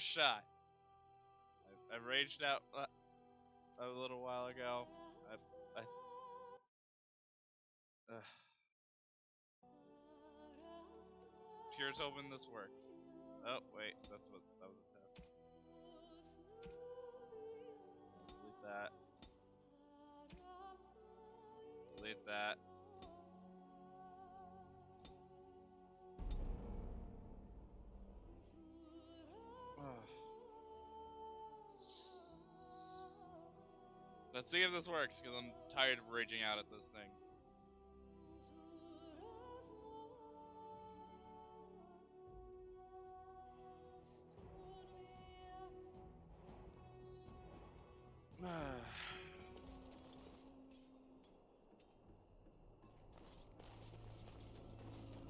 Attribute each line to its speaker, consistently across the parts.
Speaker 1: first shot. I raged out a little while ago. Here's hoping this works. Oh wait, that was a test. Delete that. Delete that. Let's see if this works, because I'm tired of raging out at this thing.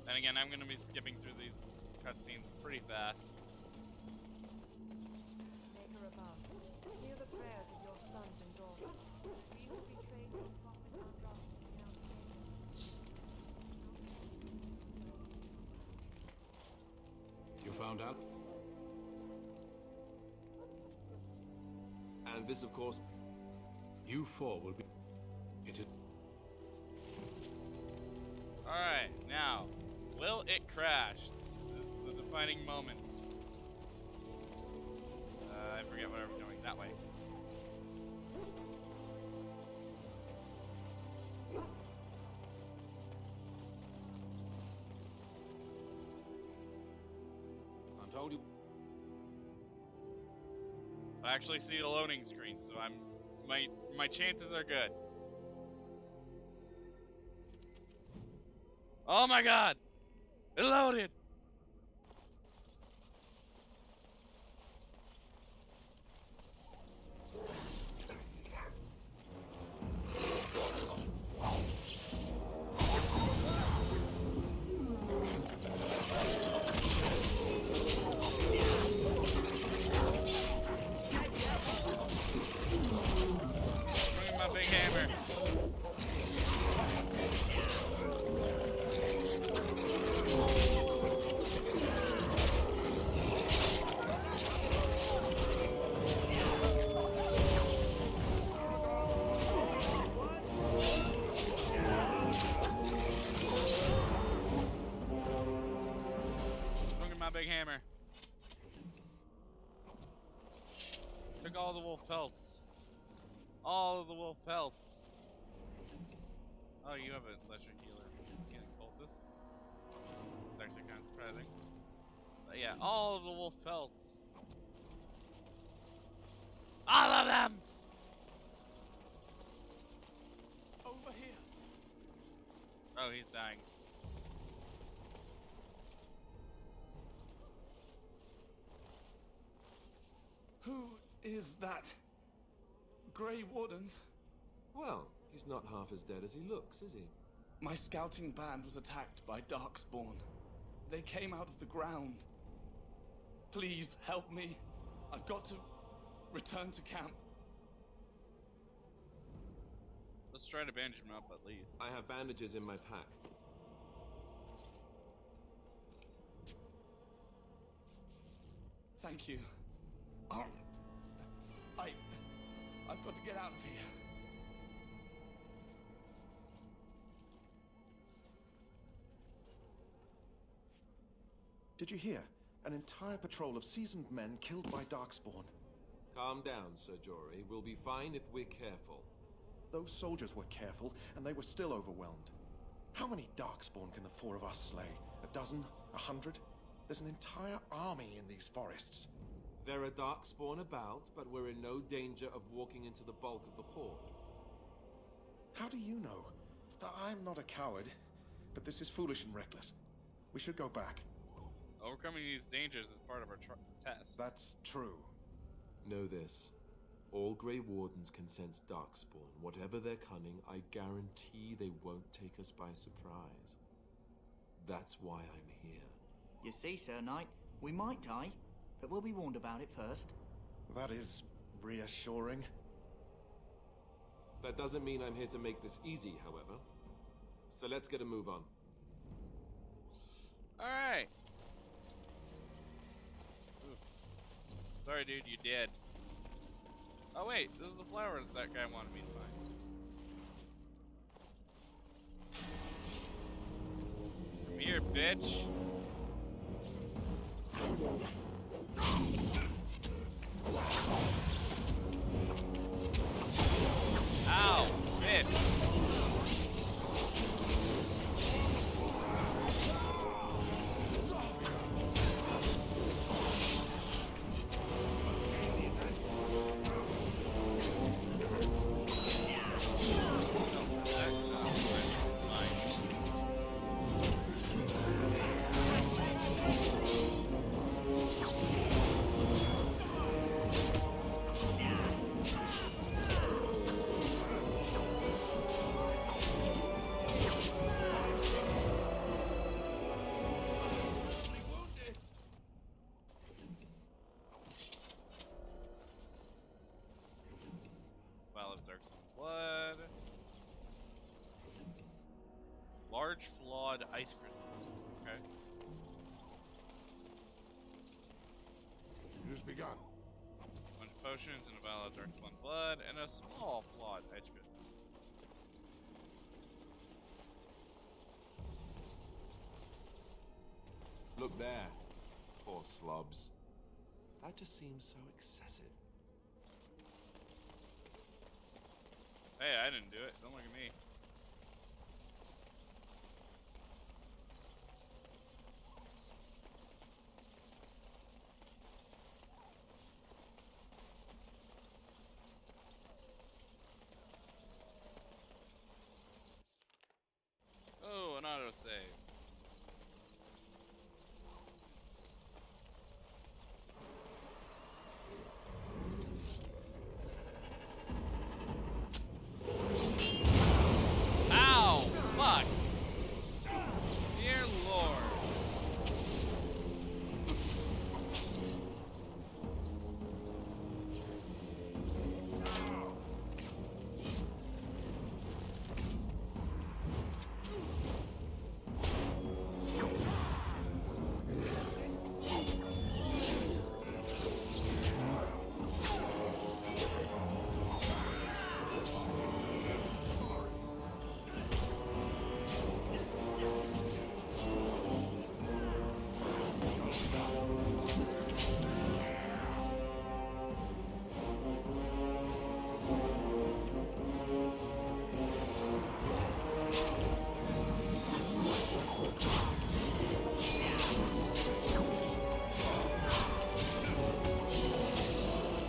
Speaker 1: And again, I'm going to be skipping through these cutscenes pretty fast.
Speaker 2: Maker above, hear the prayers of your sons and daughters. We who betrayed your prophet Andros now
Speaker 3: You found out? And this, of course, you four will be... It is...
Speaker 1: Alright, now, will it crash? The defining moment. I forget what I was doing. That way.
Speaker 3: I told you.
Speaker 1: I actually see a loading screen, so my chances are good. Oh my god! It loaded! Bring my big hammer. My big hammer. Took all the wolf pelts. All of the wolf pelts. Oh, you have a lesser healer. He's a cultist. It's actually kind of surprising. But yeah, all of the wolf pelts. All of them!
Speaker 4: Over here.
Speaker 1: Oh, he's dying.
Speaker 4: Who is that? Grey Wardens?
Speaker 3: Well, he's not half as dead as he looks, is he?
Speaker 4: My scouting band was attacked by Darkspawn. They came out of the ground. Please help me. I've got to return to camp.
Speaker 1: Let's try to bandage him up at least.
Speaker 3: I have bandages in my pack.
Speaker 4: Thank you. I've got to get out of here.
Speaker 5: Did you hear? An entire patrol of seasoned men killed by Darkspawn.
Speaker 3: Calm down, Sir Jory. We'll be fine if we're careful.
Speaker 5: Those soldiers were careful, and they were still overwhelmed. How many Darkspawn can the four of us slay? A dozen? 100? There's an entire army in these forests.
Speaker 3: There are Darkspawn about, but we're in no danger of walking into the bulk of the horde.
Speaker 5: How do you know? I'm not a coward, but this is foolish and reckless. We should go back.
Speaker 1: Overcoming these dangers is part of our test.
Speaker 5: That's true.
Speaker 3: Know this. All Grey Wardens can sense Darkspawn. Whatever their cunning, I guarantee they won't take us by surprise. That's why I'm here.
Speaker 6: You see, Sir Knight, we might die, but we'll be warned about it first.
Speaker 5: That is reassuring.
Speaker 3: That doesn't mean I'm here to make this easy, however. So let's get a move on.
Speaker 1: Alright. Sorry, dude, you did. Oh wait, this is the flower that guy wanted me to find. Come here, bitch. Ow, bitch. Vial of Darkspawn blood. Large flawed ice crystal. Okay.
Speaker 5: It has begun.
Speaker 1: A bunch of potions and a vial of Darkspawn blood and a small flawed ice crystal.
Speaker 3: Look there. Poor slobs. That just seems so excessive.
Speaker 1: Hey, I didn't do it. Don't look at me. Oh, an autosave. Ow! Fuck! Dear Lord.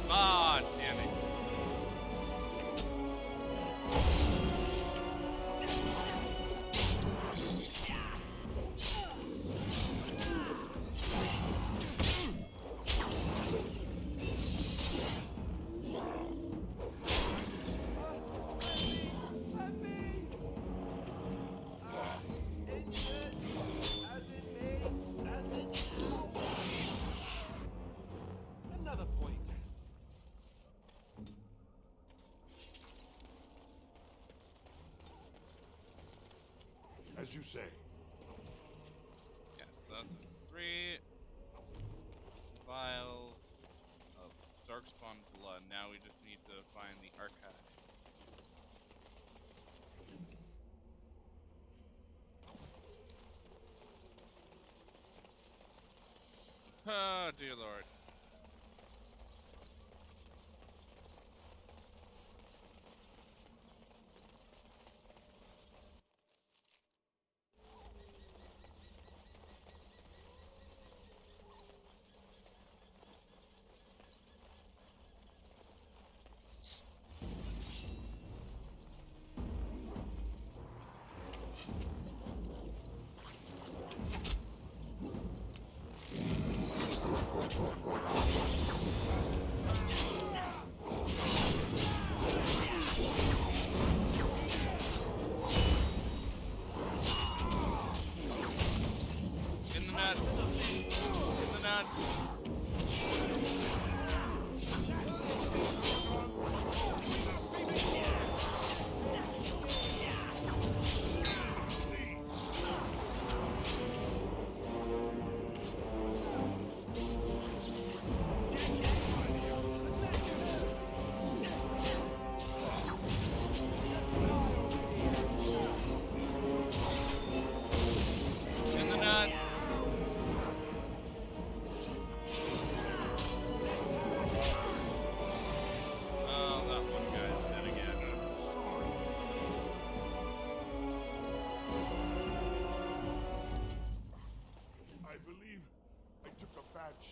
Speaker 1: Ah, damn it.
Speaker 3: Another point.
Speaker 5: As you say.
Speaker 1: Yeah, so that's 3 vials of Darkspawn blood. Now we just need to find the archive. Oh, dear Lord.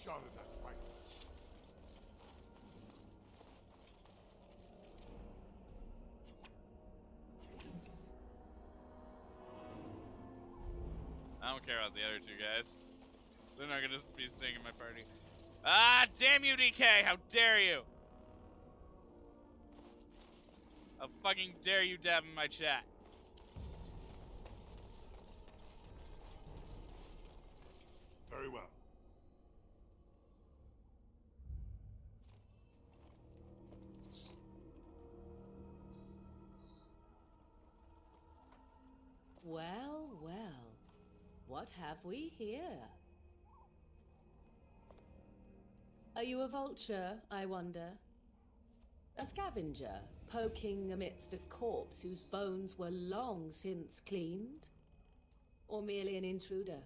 Speaker 7: shot at that fight.
Speaker 1: I don't care about the other two guys. They're not gonna be staying in my party. Ah, damn you, DK! How dare you! How fucking dare you dab in my chat?
Speaker 7: Very well.
Speaker 8: Well, well. What have we here? Are you a vulture, I wonder? A scavenger, poking amidst a corpse whose bones were long since cleaned? Or merely an intruder,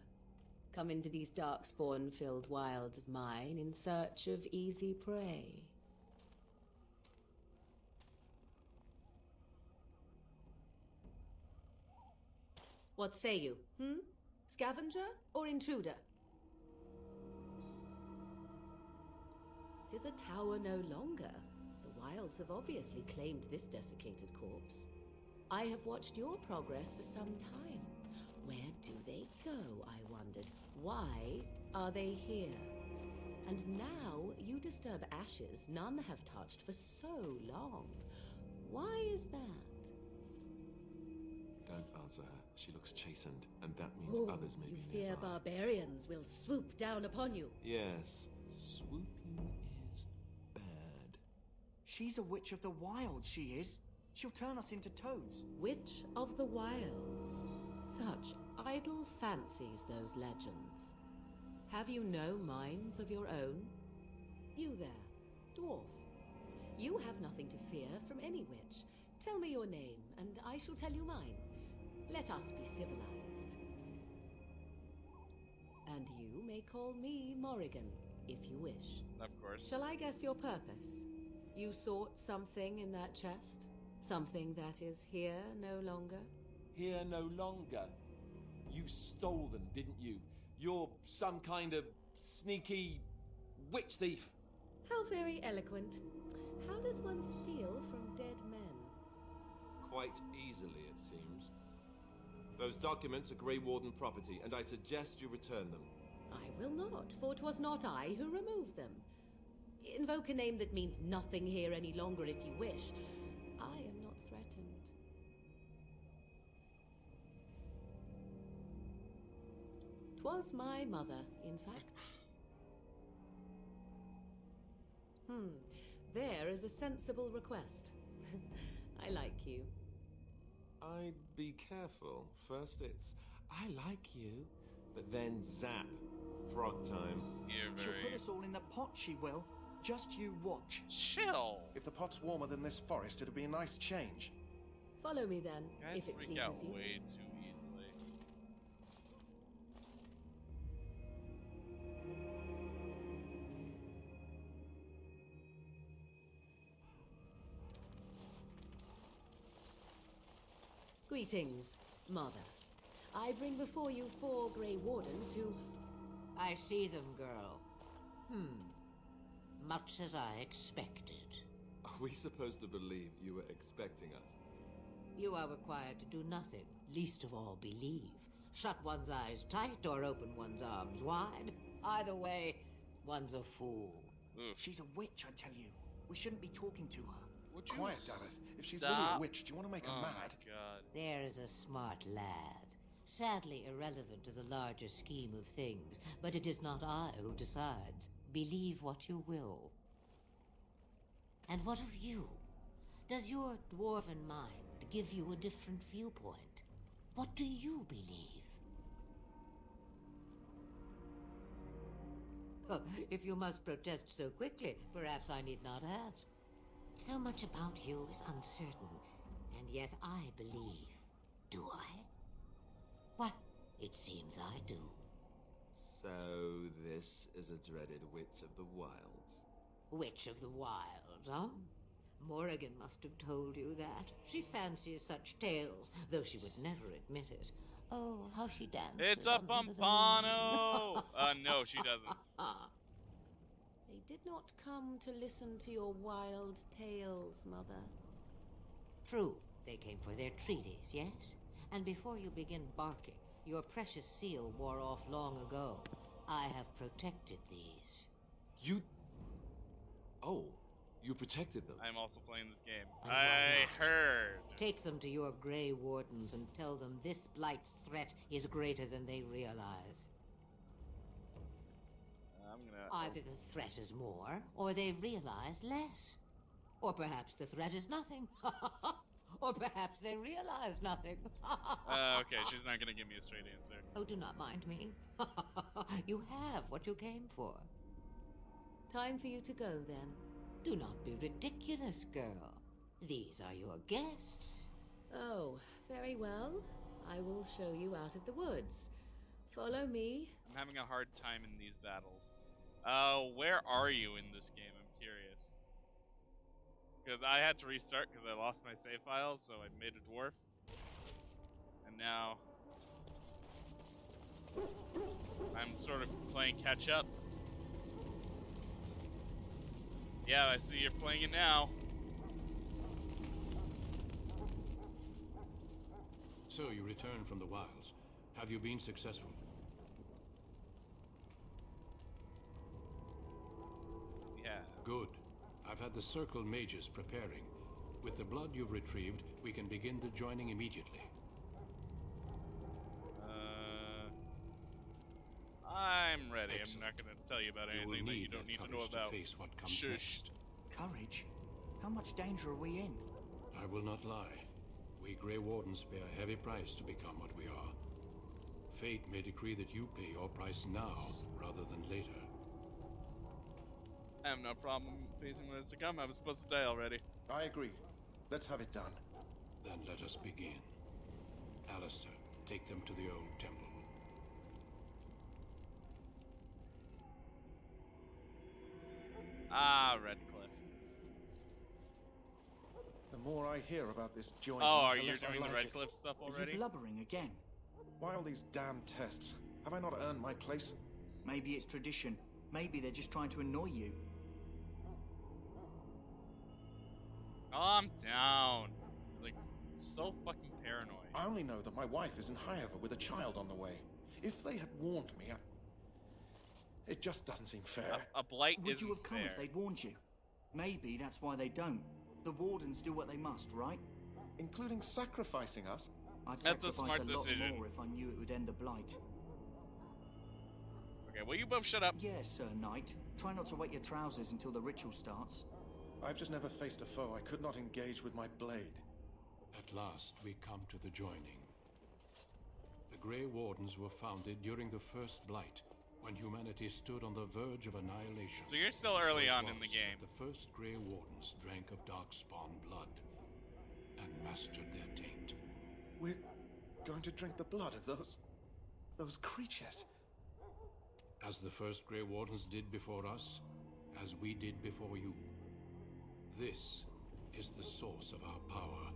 Speaker 8: come into these darkspawn-filled wilds of mine in search of easy prey? What say you, Scavenger or intruder? 'Tis a tower no longer. The wilds have obviously claimed this desiccated corpse. I have watched your progress for some time. Where do they go, I wondered? Why are they here? And now you disturb ashes none have touched for so long. Why is that?
Speaker 3: Don't answer her. She looks chastened, and that means others may
Speaker 8: You
Speaker 3: be
Speaker 8: fear
Speaker 3: nearby.
Speaker 8: barbarians will swoop down upon you.
Speaker 3: Yes, swooping is bad.
Speaker 6: She's a witch of the wilds, she is. She'll turn us into toads.
Speaker 8: Witch of the Wilds. Such idle fancies, those legends. Have you no minds of your own? You there, dwarf. You have nothing to fear from any witch. Tell me your name, and I shall tell you mine. Let us be civilized. And you may call me Morrigan, if you wish.
Speaker 1: Of course.
Speaker 8: Shall I guess your purpose? You sought something in that chest? Something that is here no longer?
Speaker 3: Here no longer. You stole them, didn't you? You're some kind of sneaky witch thief.
Speaker 8: How very eloquent. How does one steal from dead men?
Speaker 3: Quite easily, it seems. Those documents are Grey Warden property, and I suggest you return them.
Speaker 8: I will not, for 'twas not I who removed them. Invoke a name that means nothing here any longer if you wish. I am not threatened. 'Twas my mother, in fact. There is a sensible request. I like you.
Speaker 3: I'd be careful. First it's, I like you, but then zap. Frog time.
Speaker 1: You're
Speaker 6: She'll
Speaker 1: very
Speaker 6: put us all in the pot, she will. Just you watch.
Speaker 1: chill.
Speaker 5: If the pot's warmer than this forest, it'll be a nice change.
Speaker 8: Follow me then,
Speaker 1: Guys
Speaker 8: if it
Speaker 1: freak
Speaker 8: pleases
Speaker 1: out
Speaker 8: you.
Speaker 1: way too easily.
Speaker 8: Greetings, Mother. I bring before you 4 Grey Wardens who...
Speaker 9: I see them, girl. Much as I expected.
Speaker 3: Are we supposed to believe you were expecting us?
Speaker 9: You are required to do nothing, least of all believe. Shut one's eyes tight or open one's arms wide. Either way, one's a fool.
Speaker 1: Oof.
Speaker 6: She's a witch, I tell you. We shouldn't be talking to her.
Speaker 1: Would you
Speaker 5: Quiet, Dareth. If she's really a
Speaker 1: stop?
Speaker 5: witch, do you want to make her
Speaker 1: Oh
Speaker 5: mad?
Speaker 1: my god.
Speaker 9: There is a smart lad. Sadly irrelevant to the larger scheme of things, but it is not I who decides. Believe what you will. And what of you? Does your dwarven mind give you a different viewpoint? What do you believe? Oh, if you must protest so quickly, perhaps I need not ask. So much about you is uncertain, and yet I believe. Do I? Why, it seems I do.
Speaker 3: So this is a dreaded Witch of the Wilds.
Speaker 9: Witch of the Wilds, huh? Morrigan must have told you that. She fancies such tales, though she would never admit it. Oh, how she dances.
Speaker 1: It's a
Speaker 9: under the moon.
Speaker 1: pompano! No, she doesn't.
Speaker 8: did not come to listen to your wild tales, Mother.
Speaker 9: True, they came for their treaties, yes? And before you begin barking, your precious seal wore off long ago. I have protected these.
Speaker 3: You... Oh, you protected them.
Speaker 1: I'm also playing this game.
Speaker 9: And why
Speaker 1: I
Speaker 9: not?
Speaker 1: heard.
Speaker 9: Take them to your Grey Wardens and tell them this Blight's threat is greater than they realize.
Speaker 1: I'm gonna.
Speaker 9: Either the threat is more, or they realize less. Or perhaps the threat is nothing. Or perhaps they realize nothing.
Speaker 1: Okay, she's not gonna give me a straight answer.
Speaker 9: Oh, do not mind me. You have what you came for.
Speaker 8: Time for you to go, then.
Speaker 9: Do not be ridiculous, girl. These are your guests.
Speaker 8: Oh, very well. I will show you out of the woods. Follow me.
Speaker 1: I'm having a hard time in these battles. Where are you in this game? I'm curious. Because I had to restart because I lost my save file, so I made a dwarf. And now I'm sort of playing catch up. Yeah, I see you're playing it now.
Speaker 10: So you returned from the wilds. Have you been successful?
Speaker 1: Yeah.
Speaker 10: Good. I've had the Circle mages preparing. With the blood you've retrieved, we can begin the joining immediately.
Speaker 1: I'm ready.
Speaker 10: Excellent.
Speaker 1: I'm not going to tell you about
Speaker 10: You will
Speaker 1: anything that you
Speaker 10: need
Speaker 1: don't
Speaker 10: that
Speaker 1: need to know
Speaker 10: courage
Speaker 1: about.
Speaker 10: to face what comes
Speaker 1: Shush.
Speaker 10: next.
Speaker 6: Courage? How much danger are we in?
Speaker 10: I will not lie. We Grey Wardens pay a heavy price to become what we are. Fate may decree that you pay your price now, rather than later.
Speaker 1: I have no problem facing what is to come. I was supposed to die already.
Speaker 5: I agree. Let's have it done.
Speaker 10: Then let us begin. Alistair, take them to the old temple.
Speaker 1: Ah, Redcliffe.
Speaker 5: The more I hear about this joining,
Speaker 1: Oh, are
Speaker 5: the
Speaker 1: you
Speaker 5: less I
Speaker 1: doing the
Speaker 5: like it.
Speaker 1: Redcliffe stuff
Speaker 6: Are
Speaker 1: already?
Speaker 6: you blubbering again?
Speaker 5: Why all these damn tests? Have I not earned my place?
Speaker 6: Maybe it's tradition. Maybe they're just trying to annoy you.
Speaker 1: Calm down. Like, so fucking paranoid.
Speaker 5: I only know that my wife is in Highover with a child on the way. If they had warned me, it just doesn't seem fair.
Speaker 1: A blight
Speaker 6: Would
Speaker 1: isn't
Speaker 6: you have come
Speaker 1: fair.
Speaker 6: if they'd warned you? Maybe that's why they don't. The Wardens do what they must, right?
Speaker 5: Including sacrificing us?
Speaker 6: I'd
Speaker 1: That's a
Speaker 6: sacrifice
Speaker 1: smart
Speaker 6: a lot
Speaker 1: decision.
Speaker 6: more if I knew it would end the Blight.
Speaker 1: Okay, well, you both shut up.
Speaker 6: Yes, Sir Knight. Try not to wet your trousers until the ritual starts.
Speaker 5: I've just never faced a foe I could not engage with my blade.
Speaker 10: At last, we come to the joining. The Grey Wardens were founded during the First Blight, when humanity stood on the verge of annihilation.
Speaker 1: So you're still
Speaker 10: So
Speaker 1: early
Speaker 10: it
Speaker 1: on
Speaker 10: was
Speaker 1: in the
Speaker 10: that
Speaker 1: game.
Speaker 10: The first Grey Wardens drank of Darkspawn blood and mastered their taint.
Speaker 5: We're going to drink the blood of those creatures.
Speaker 10: As the first Grey Wardens did before us, as we did before you. This is the source of our power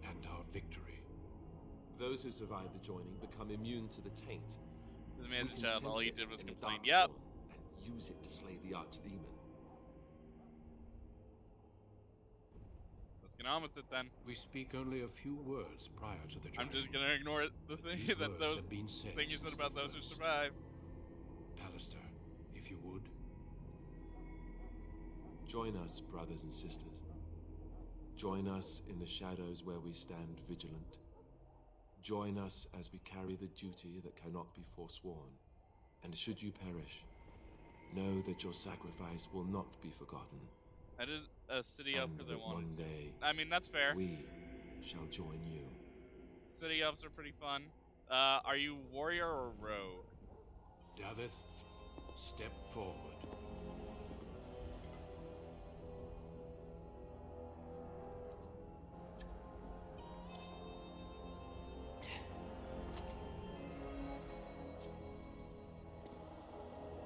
Speaker 10: and our victory.
Speaker 3: Those who survive the joining become immune to the taint.
Speaker 1: This
Speaker 3: We
Speaker 1: man's a
Speaker 3: can
Speaker 1: child, all
Speaker 3: sense
Speaker 1: he
Speaker 3: it
Speaker 1: did was
Speaker 3: in the
Speaker 1: complain.
Speaker 3: Darkspawn
Speaker 1: Yep.
Speaker 3: And use it to slay the Archdemon.
Speaker 1: Let's get on with it then.
Speaker 10: We speak only a few words prior to the
Speaker 1: I'm
Speaker 10: joining.
Speaker 1: just gonna ignore it, the thing
Speaker 10: These
Speaker 1: that
Speaker 10: words
Speaker 1: those
Speaker 10: have been said
Speaker 1: thing you said
Speaker 10: since
Speaker 1: about
Speaker 10: the
Speaker 1: those who
Speaker 10: first.
Speaker 1: survive.
Speaker 10: Alistair, if you would.
Speaker 3: Join us, brothers and sisters. Join us in the shadows where we stand vigilant. Join us as we carry the duty that cannot be forsworn. And should you perish, know that your sacrifice will not be forgotten.
Speaker 1: That is a city up
Speaker 3: And
Speaker 1: because I
Speaker 3: that
Speaker 1: wanted
Speaker 3: one
Speaker 1: to.
Speaker 3: day
Speaker 1: I mean, that's fair.
Speaker 3: we shall join you.
Speaker 1: City ups are pretty fun. Are you warrior or rogue?
Speaker 10: Davith, step forward.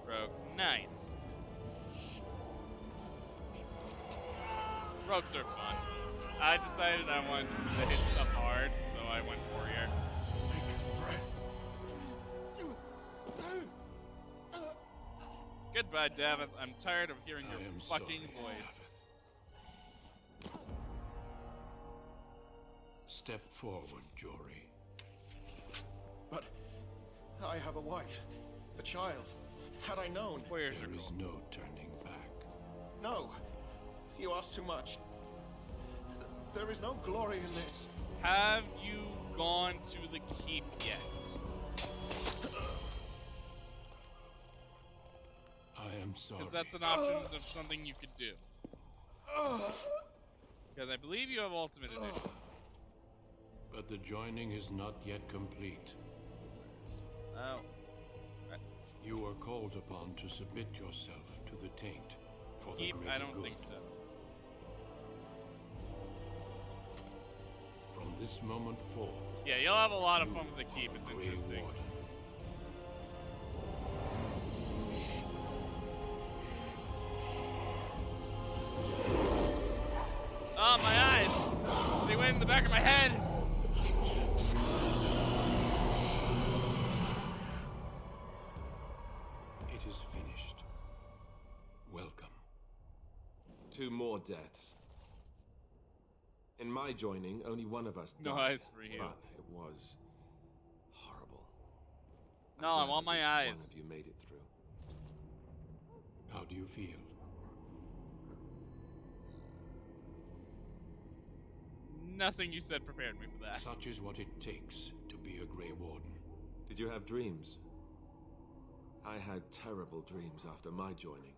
Speaker 1: Rogue. Nice. Rogues are fun. I decided I wanted to hit stuff hard, so I went warrior.
Speaker 5: Take his breath.
Speaker 1: Goodbye, Davith. I'm tired of hearing
Speaker 10: I
Speaker 1: your
Speaker 10: am
Speaker 1: fucking
Speaker 10: sorry.
Speaker 1: voice.
Speaker 10: Step forward, Jory.
Speaker 5: But I have a wife, a child. Had I known...
Speaker 1: Where's
Speaker 10: There
Speaker 1: your
Speaker 10: is no turning back.
Speaker 5: No! You ask too much. There is no glory in this.
Speaker 1: Have you gone to the keep yet?
Speaker 10: I am sorry.
Speaker 1: Because that's an option of something you could do. Because I believe you have Ultimate Edition.
Speaker 10: But the joining is not yet complete.
Speaker 1: Oh.
Speaker 10: You are called upon to submit yourself to the taint for the
Speaker 1: Keep?
Speaker 10: greater
Speaker 1: I don't
Speaker 10: good.
Speaker 1: think so.
Speaker 10: From this moment forth,
Speaker 1: Yeah, you'll have a lot of fun with the keep. It's
Speaker 10: Grey
Speaker 1: interesting.
Speaker 10: Warden.
Speaker 1: Oh, my eyes! They went in the back of my head!
Speaker 10: It is finished. Welcome.
Speaker 3: 2 more deaths. In my joining, only one of us
Speaker 1: No
Speaker 3: died,
Speaker 1: eyes for you.
Speaker 3: but it was horrible. I'm
Speaker 1: No, I
Speaker 3: glad
Speaker 1: want my
Speaker 3: at least
Speaker 1: eyes.
Speaker 3: One of you made it through.
Speaker 10: How do you feel?
Speaker 1: Nothing you said prepared me for that.
Speaker 10: Such is what it takes to be a Grey Warden.
Speaker 3: Did you have dreams? I had terrible dreams after my joining.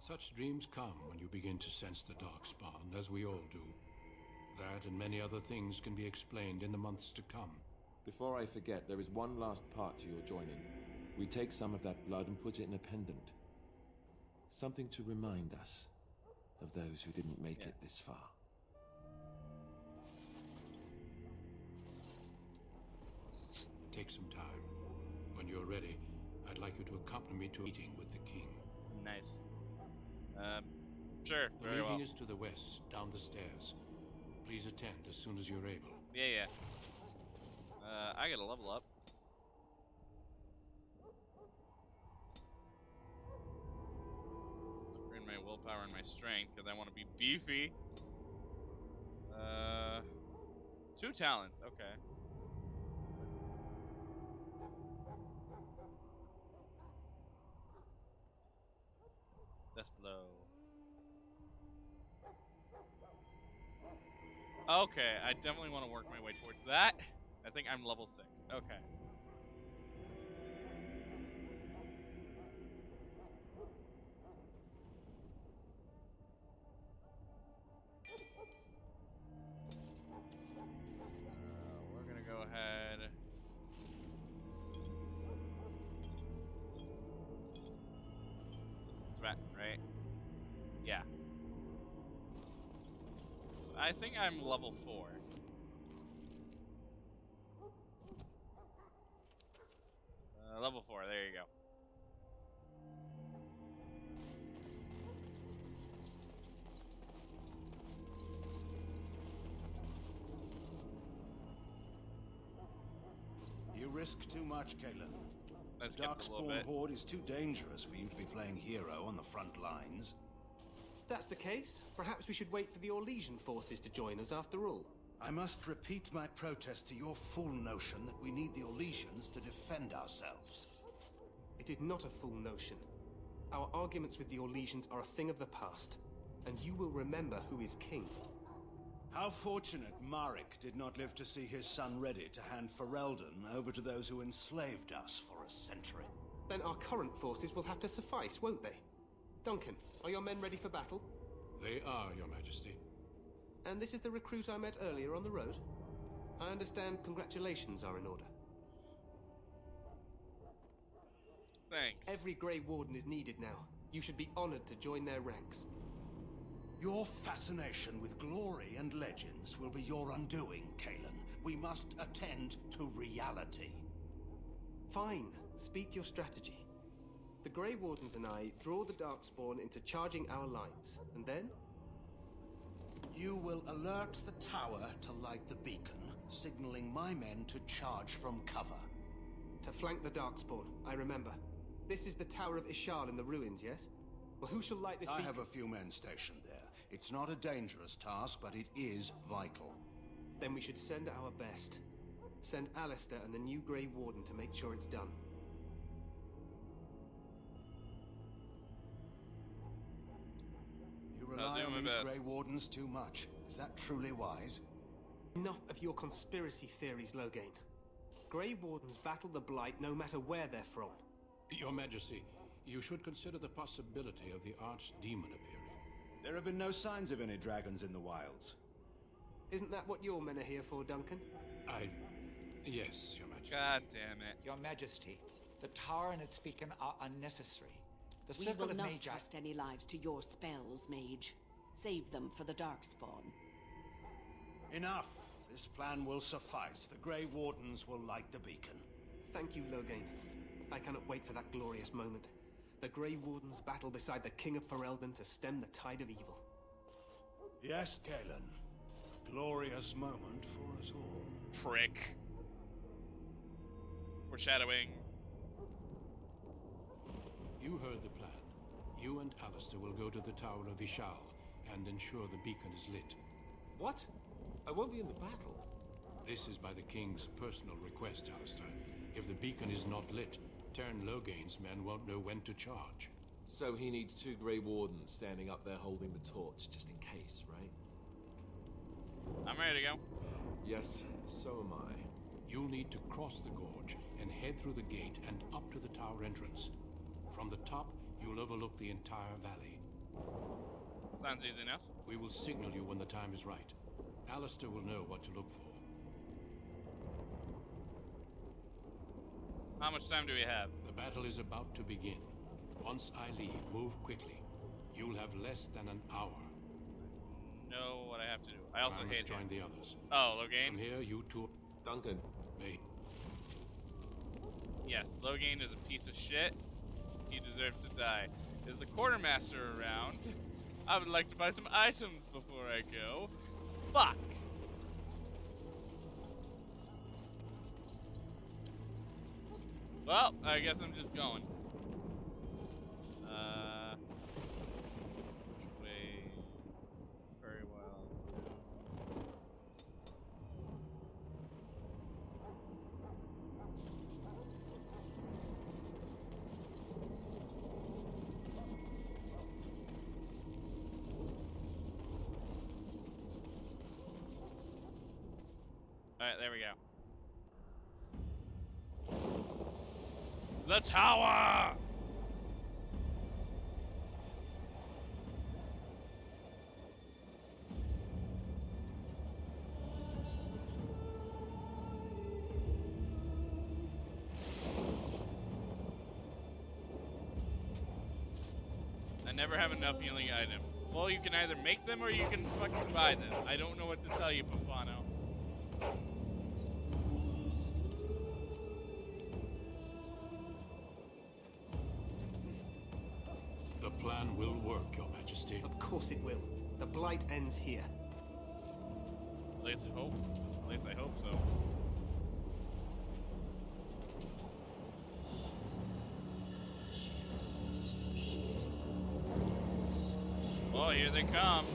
Speaker 10: Such dreams come when you begin to sense the Darkspawn, as we all do. That and many other things can be explained in the months to come.
Speaker 3: Before I forget, there is one last part to your joining. We take some of that blood and put it in a pendant. Something to remind us of those who didn't make it this far.
Speaker 10: Take some time. When you're ready, I'd like you to accompany me to a meeting with the king.
Speaker 1: Nice. Sure,
Speaker 10: The
Speaker 1: very
Speaker 10: meeting
Speaker 1: well.
Speaker 10: is to the west, down the stairs. Please attend as soon as you're able.
Speaker 1: Yeah. I gotta level up. Upgrade my willpower and my strength, because I want to be beefy. 2 talents, okay. Death blow. Okay, I definitely want to work my way towards that. I think I'm level 6. Okay. We're gonna go ahead. This is threatened, right? Yeah. I think I'm level 4. Level 4, there you go.
Speaker 11: You risk too much, Caleb.
Speaker 1: Let's
Speaker 11: The
Speaker 1: get a little
Speaker 11: Darkspawn
Speaker 1: bit.
Speaker 11: Horde is too dangerous for you to be playing hero on the front lines.
Speaker 12: That's the case. Perhaps we should wait for the Orlesian forces to join us after all.
Speaker 11: I must repeat my protest to your fool notion that we need the Orlesians to defend ourselves.
Speaker 12: It is not a fool notion. Our arguments with the Orlesians are a thing of the past, and you will remember who is king.
Speaker 11: How fortunate Marek did not live to see his son ready to hand Ferelden over to those who enslaved us for a century.
Speaker 12: Then our current forces will have to suffice, won't they? Duncan, are your men ready for battle?
Speaker 10: They are, Your Majesty.
Speaker 12: And this is the recruit I met earlier on the road? I understand congratulations are in order.
Speaker 1: Thanks.
Speaker 12: Every Grey Warden is needed now. You should be honored to join their ranks.
Speaker 11: Your fascination with glory and legends will be your undoing, Kalen. We must attend to reality.
Speaker 12: Fine. Speak your strategy. The Grey Wardens and I draw the Darkspawn into charging our lines, and then?
Speaker 11: You will alert the tower to light the beacon, signaling my men to charge from cover.
Speaker 12: To flank the Darkspawn, I remember. This is the Tower of Ishal in the ruins, yes? Well, who shall light this
Speaker 11: I
Speaker 12: beacon?
Speaker 11: have a few men stationed there. It's not a dangerous task, but it is vital.
Speaker 12: Then we should send our best. Send Alistair and the new Grey Warden to make sure it's done.
Speaker 11: You
Speaker 1: I'll
Speaker 11: rely
Speaker 1: do my
Speaker 11: on these
Speaker 1: best.
Speaker 11: Grey Wardens too much. Is that truly wise?
Speaker 12: Enough of your conspiracy theories, Loghain. Grey Wardens battle the Blight no matter where they're from.
Speaker 10: Your Majesty, you should consider the possibility of the Archdemon appearing.
Speaker 11: There have been no signs of any dragons in the wilds.
Speaker 12: Isn't that what your men are here for, Duncan?
Speaker 10: Yes, Your Majesty.
Speaker 1: God damn it.
Speaker 13: Your Majesty, the tower and its beacon are unnecessary. The
Speaker 14: We
Speaker 13: Circle
Speaker 14: will
Speaker 13: of
Speaker 14: not
Speaker 13: Magi...
Speaker 14: trust any lives to your spells, Mage. Save them for the Darkspawn.
Speaker 11: Enough. This plan will suffice. The Grey Wardens will light the beacon.
Speaker 12: Thank you, Loghain. I cannot wait for that glorious moment. The Grey Wardens battle beside the King of Ferelden to stem the tide of evil.
Speaker 11: Yes, Galen. A glorious moment for us all.
Speaker 1: Prick. Foreshadowing.
Speaker 10: You heard the plan. You and Alistair will go to the Tower of Ishal and ensure the beacon is lit.
Speaker 15: What? I won't be in the battle.
Speaker 10: This is by the King's personal request, Alistair. If the beacon is not lit, Tern Loghain's men won't know when to charge.
Speaker 3: So he needs 2 Grey Wardens standing up there holding the torch, just in case, right?
Speaker 1: I'm ready to go.
Speaker 3: Yes, so am I.
Speaker 10: You'll need to cross the gorge and head through the gate and up to the tower entrance. From the top, you'll overlook the entire valley.
Speaker 1: Sounds easy enough.
Speaker 10: We will signal you when the time is right. Alistair will know what to look for.
Speaker 1: How much time do we have?
Speaker 10: The battle is about to begin. Once I leave, move quickly. You'll have less than an hour.
Speaker 1: Know what I have to do. I also hate
Speaker 10: join
Speaker 1: him.
Speaker 10: the others.
Speaker 1: Oh, Loghain?
Speaker 10: From here, you two...
Speaker 3: Duncan.
Speaker 10: Me.
Speaker 1: Yes, Loghain is a piece of shit. He deserves to die. Is the quartermaster around? I would like to buy some items before I go. Fuck! Well, I guess I'm just going. Which way? Very well. Alright, there we go. The tower! I never have enough healing items. Well, you can either make them or you can fucking buy them. I don't know what to tell you, Pafano.
Speaker 10: The plan will work, Your Majesty.
Speaker 12: Of course it will. The Blight ends here.
Speaker 1: At least I hope. At least I hope so. Oh, here they come.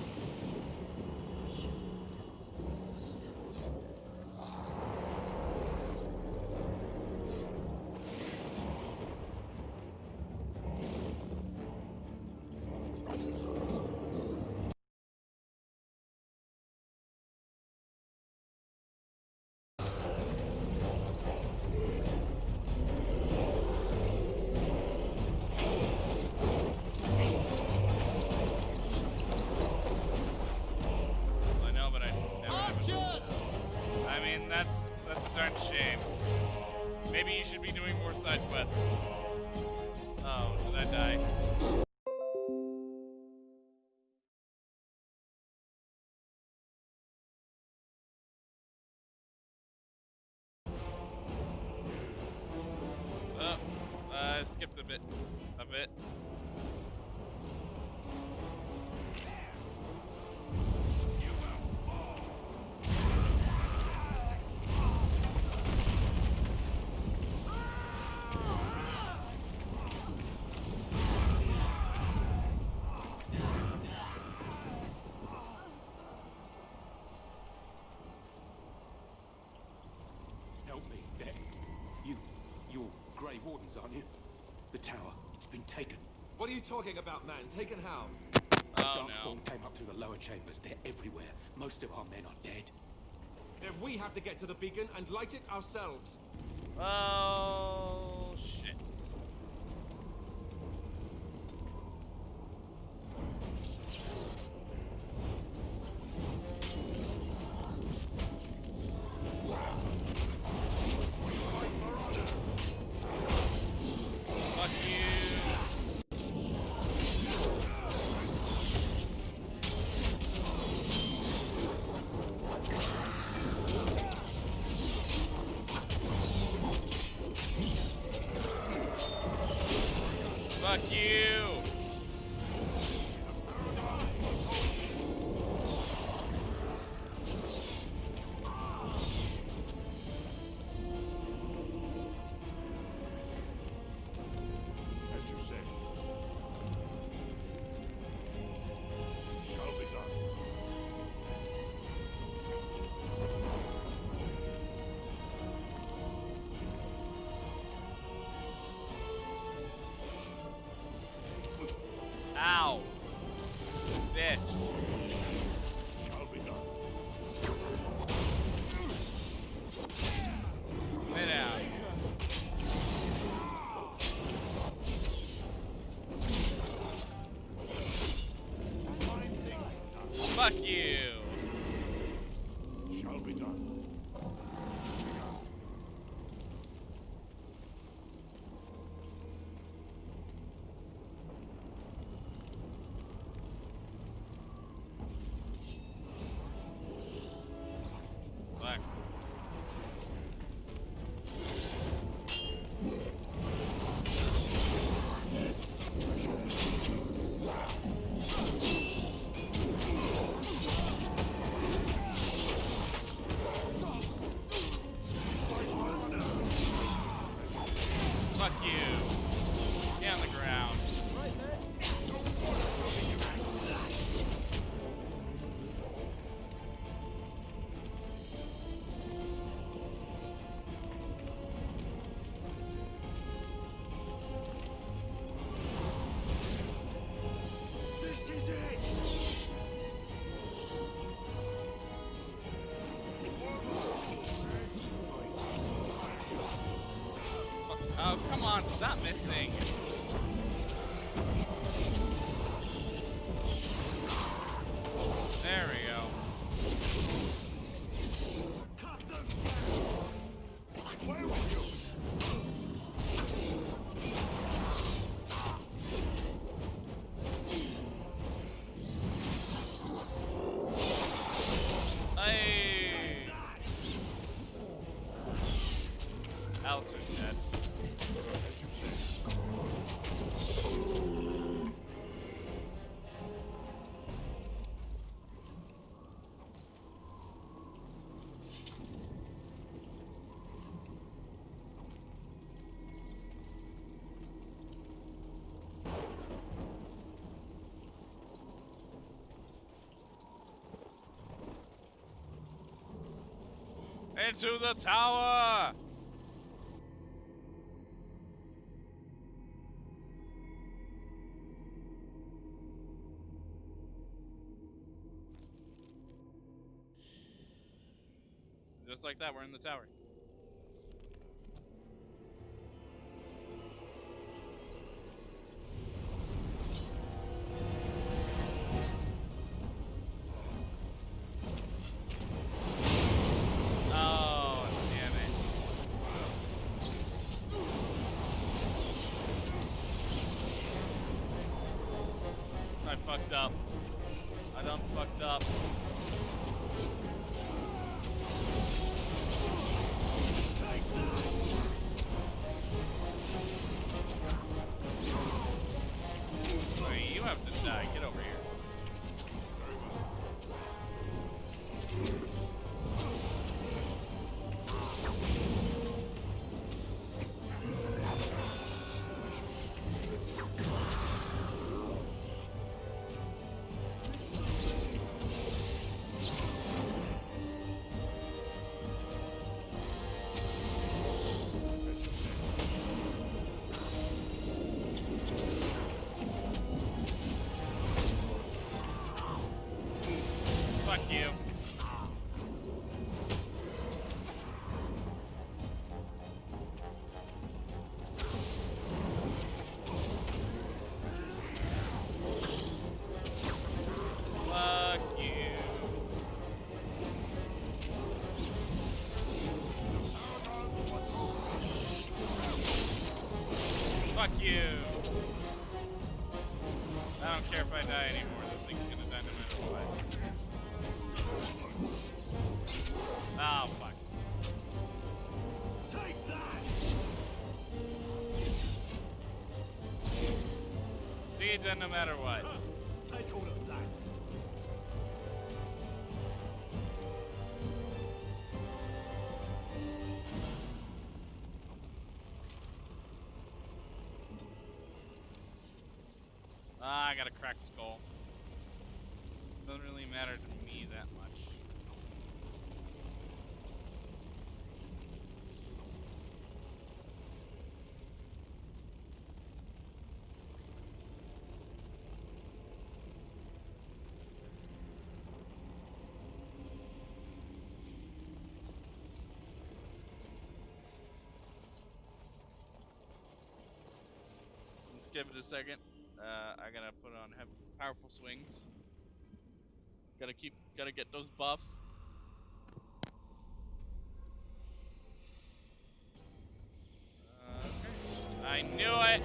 Speaker 1: I know, but I never have. I mean, that's a darn shame. Maybe you should be doing more side quests. Oh, did I die? Oh, I skipped a bit. A bit.
Speaker 16: help me. You're Grey Wardens, aren't you? The tower, it's been taken.
Speaker 15: What are you talking about, man? Taken how?
Speaker 16: The Darkspawn came up through the lower chambers. They're everywhere. Most of our men are dead.
Speaker 15: Then we have to get to the beacon and light it ourselves.
Speaker 1: Oh, shit. Fuck you. Fuck you!
Speaker 7: As you say. Shall be done.
Speaker 1: Ow! Bitch.
Speaker 7: Shall be done.
Speaker 1: Lay down. Fuck you!
Speaker 7: Shall be done.
Speaker 1: Fuck. Fuck you! Get on the ground.
Speaker 11: This is it!
Speaker 1: Oh, come on, stop missing. There we go.
Speaker 7: Where were you?
Speaker 1: Hey! Alistair's dead. Into the tower! Just like that, we're in the tower. Oh, damn it. I fucked up. I done fucked up. Wait, you have to die. Get over here. Fuck you. Fuck you. Fuck you. I don't care if I die anymore. This thing's gonna die no matter what. Oh, fuck.
Speaker 7: Take that!
Speaker 1: See, it done no matter what.
Speaker 7: Take all of that.
Speaker 1: Ah, I got a cracked skull. Doesn't really matter to me that much. Let's give it a second. I gotta put on powerful swings. Gotta get those buffs. Okay. I knew it.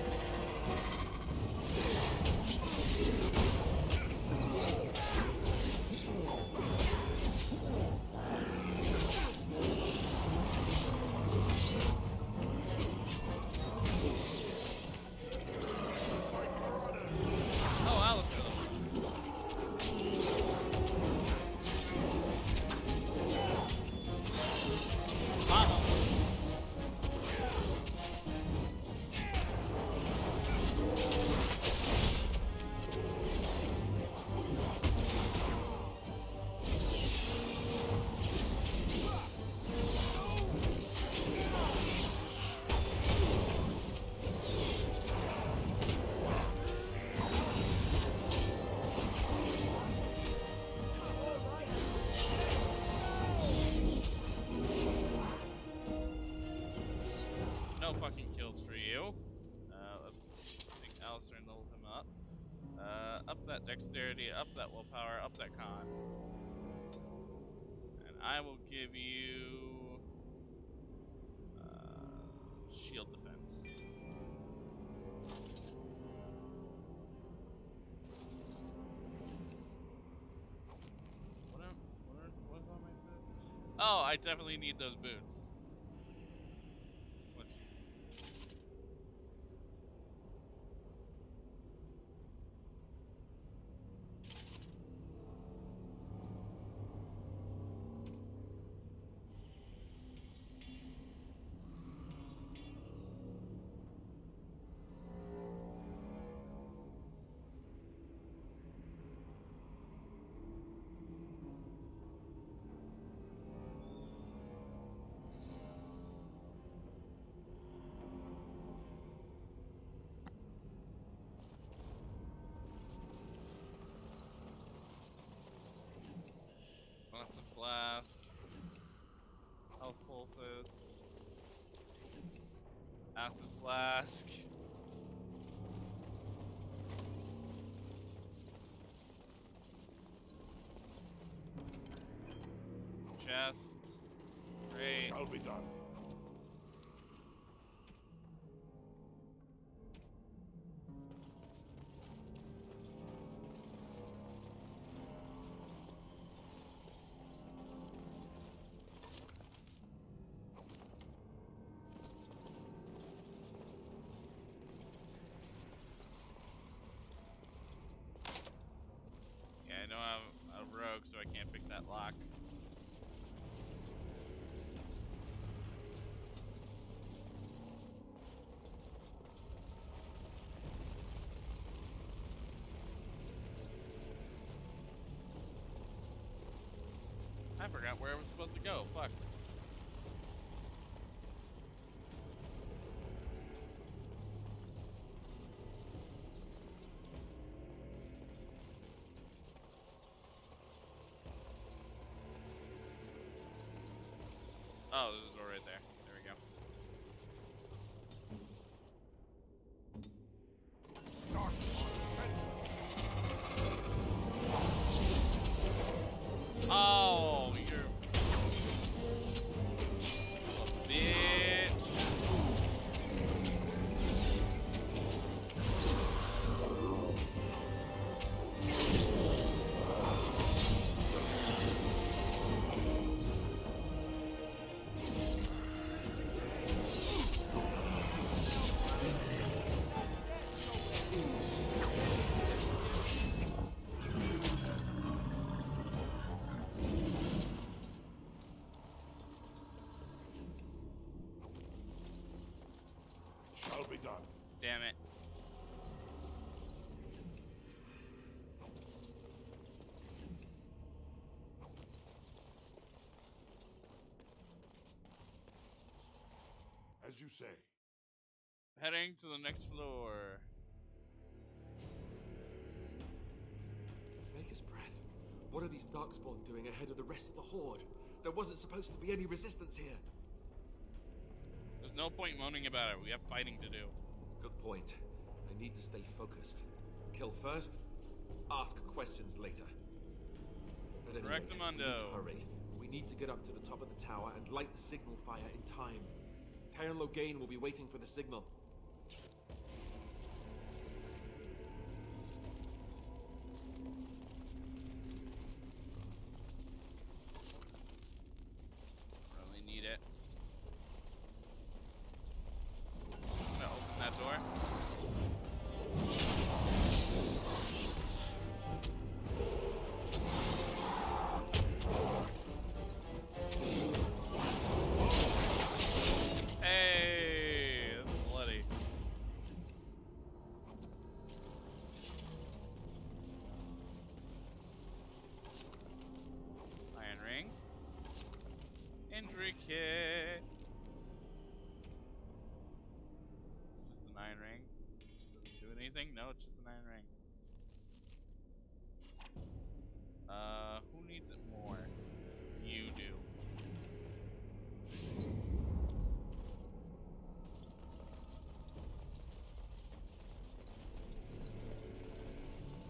Speaker 1: Oh, Alistair. Mama. No fucking kills for you. Let's take Alistair and level him up. Up that dexterity, up that willpower, up that con. And I will give you shield defense. What's on my foot? Oh, I definitely need those boots. What? Acid Flask, Health Poultice, Acid Flask, Chest, great.
Speaker 7: Shall be done.
Speaker 1: Yeah, I know I'm a rogue, so I can't pick that lock. I forgot where I was supposed to go. Fuck. Oh, there's a door right there. There we go. Oh, you're a bitch.
Speaker 7: Shall be done.
Speaker 1: Damn it.
Speaker 7: As you say.
Speaker 1: Heading to the next floor.
Speaker 3: Maker's breath. What are these Darkspawn doing ahead of the rest of the Horde? There wasn't supposed to be any resistance here.
Speaker 1: There's no point moaning about it. We have fighting to do.
Speaker 3: Good point. I need to stay focused. Kill first, ask questions later. At any rate, we need to hurry. We need to get up to the top of the tower and light the signal fire in time. Taron Loghain will be waiting for the signal.
Speaker 1: Really need it. I'm gonna open that door. Hey, that's bloody. Iron ring. Intricate. Just an iron ring. Doesn't do anything? No, it's just an iron ring. Who needs it more? You do.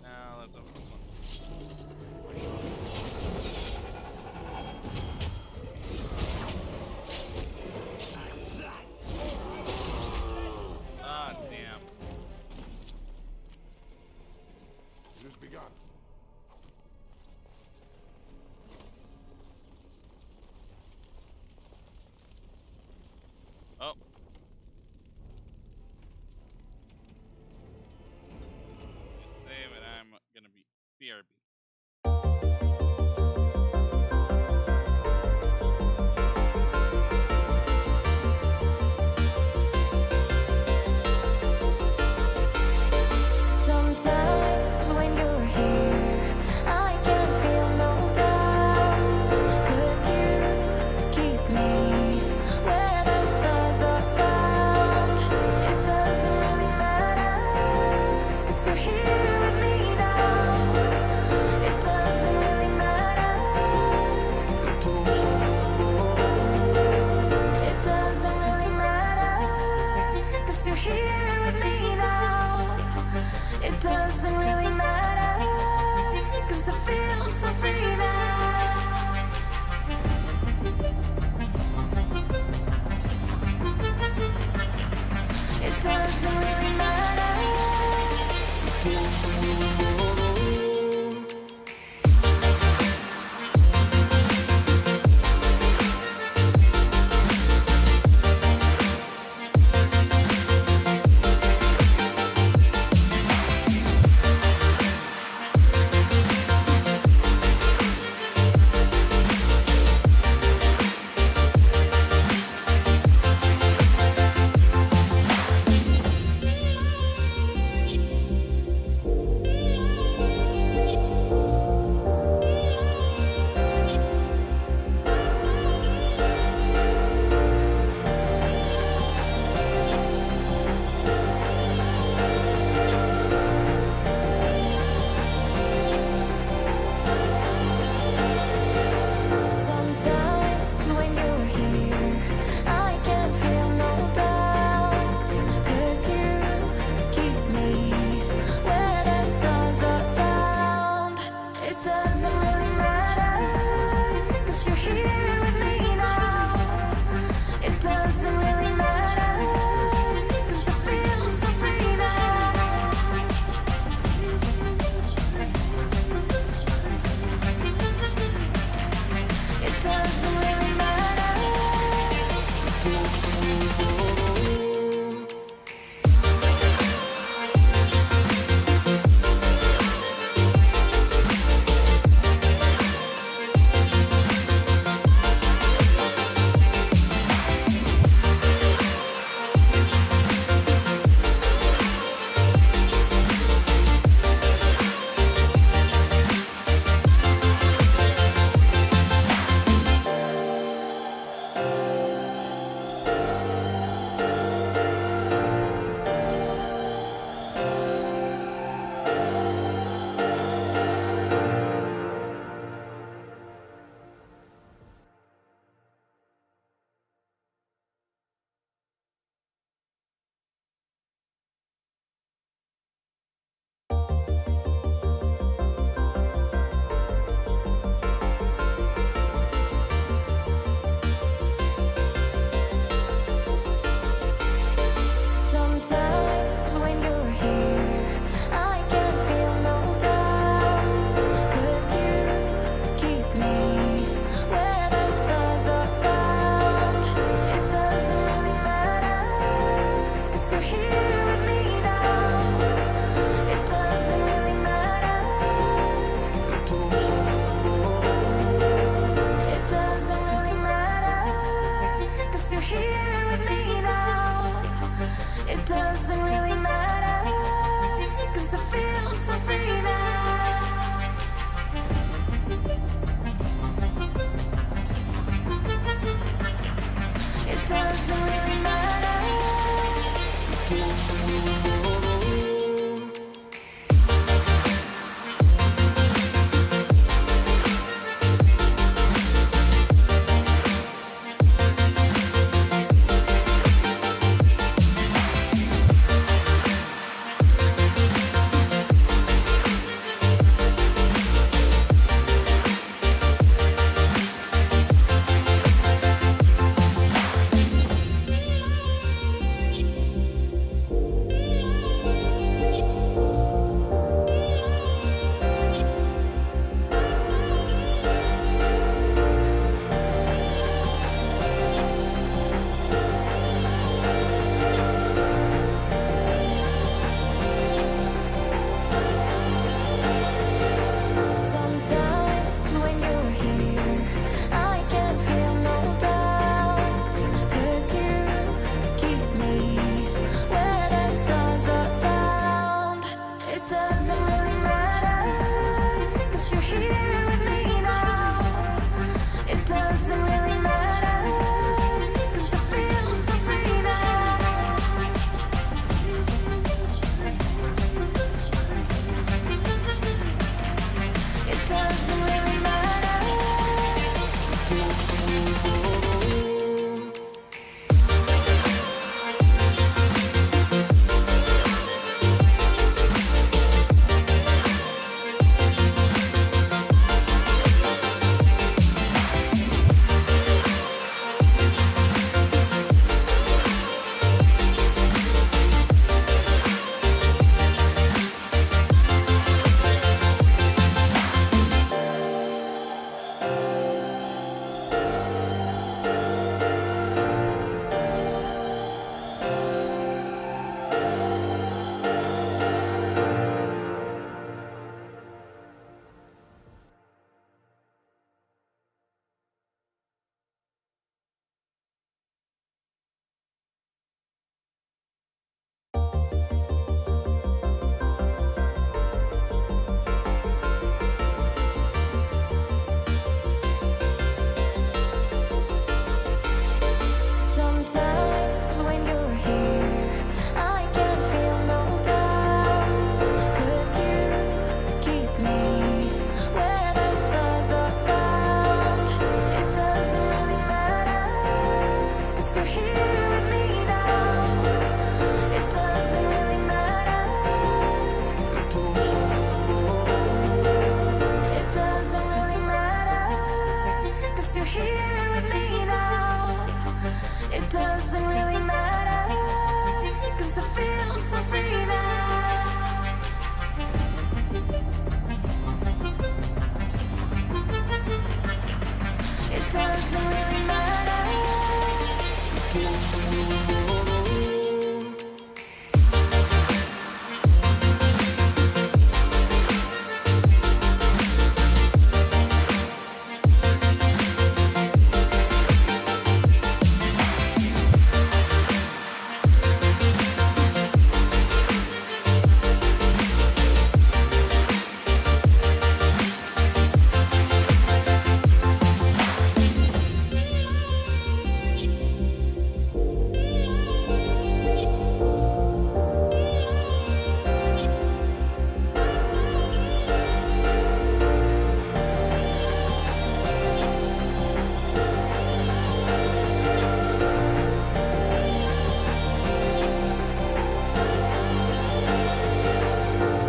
Speaker 1: Now let's open this one. Ah, damn.
Speaker 17: doesn't really matter, 'cause I feel so free now. It doesn't really matter.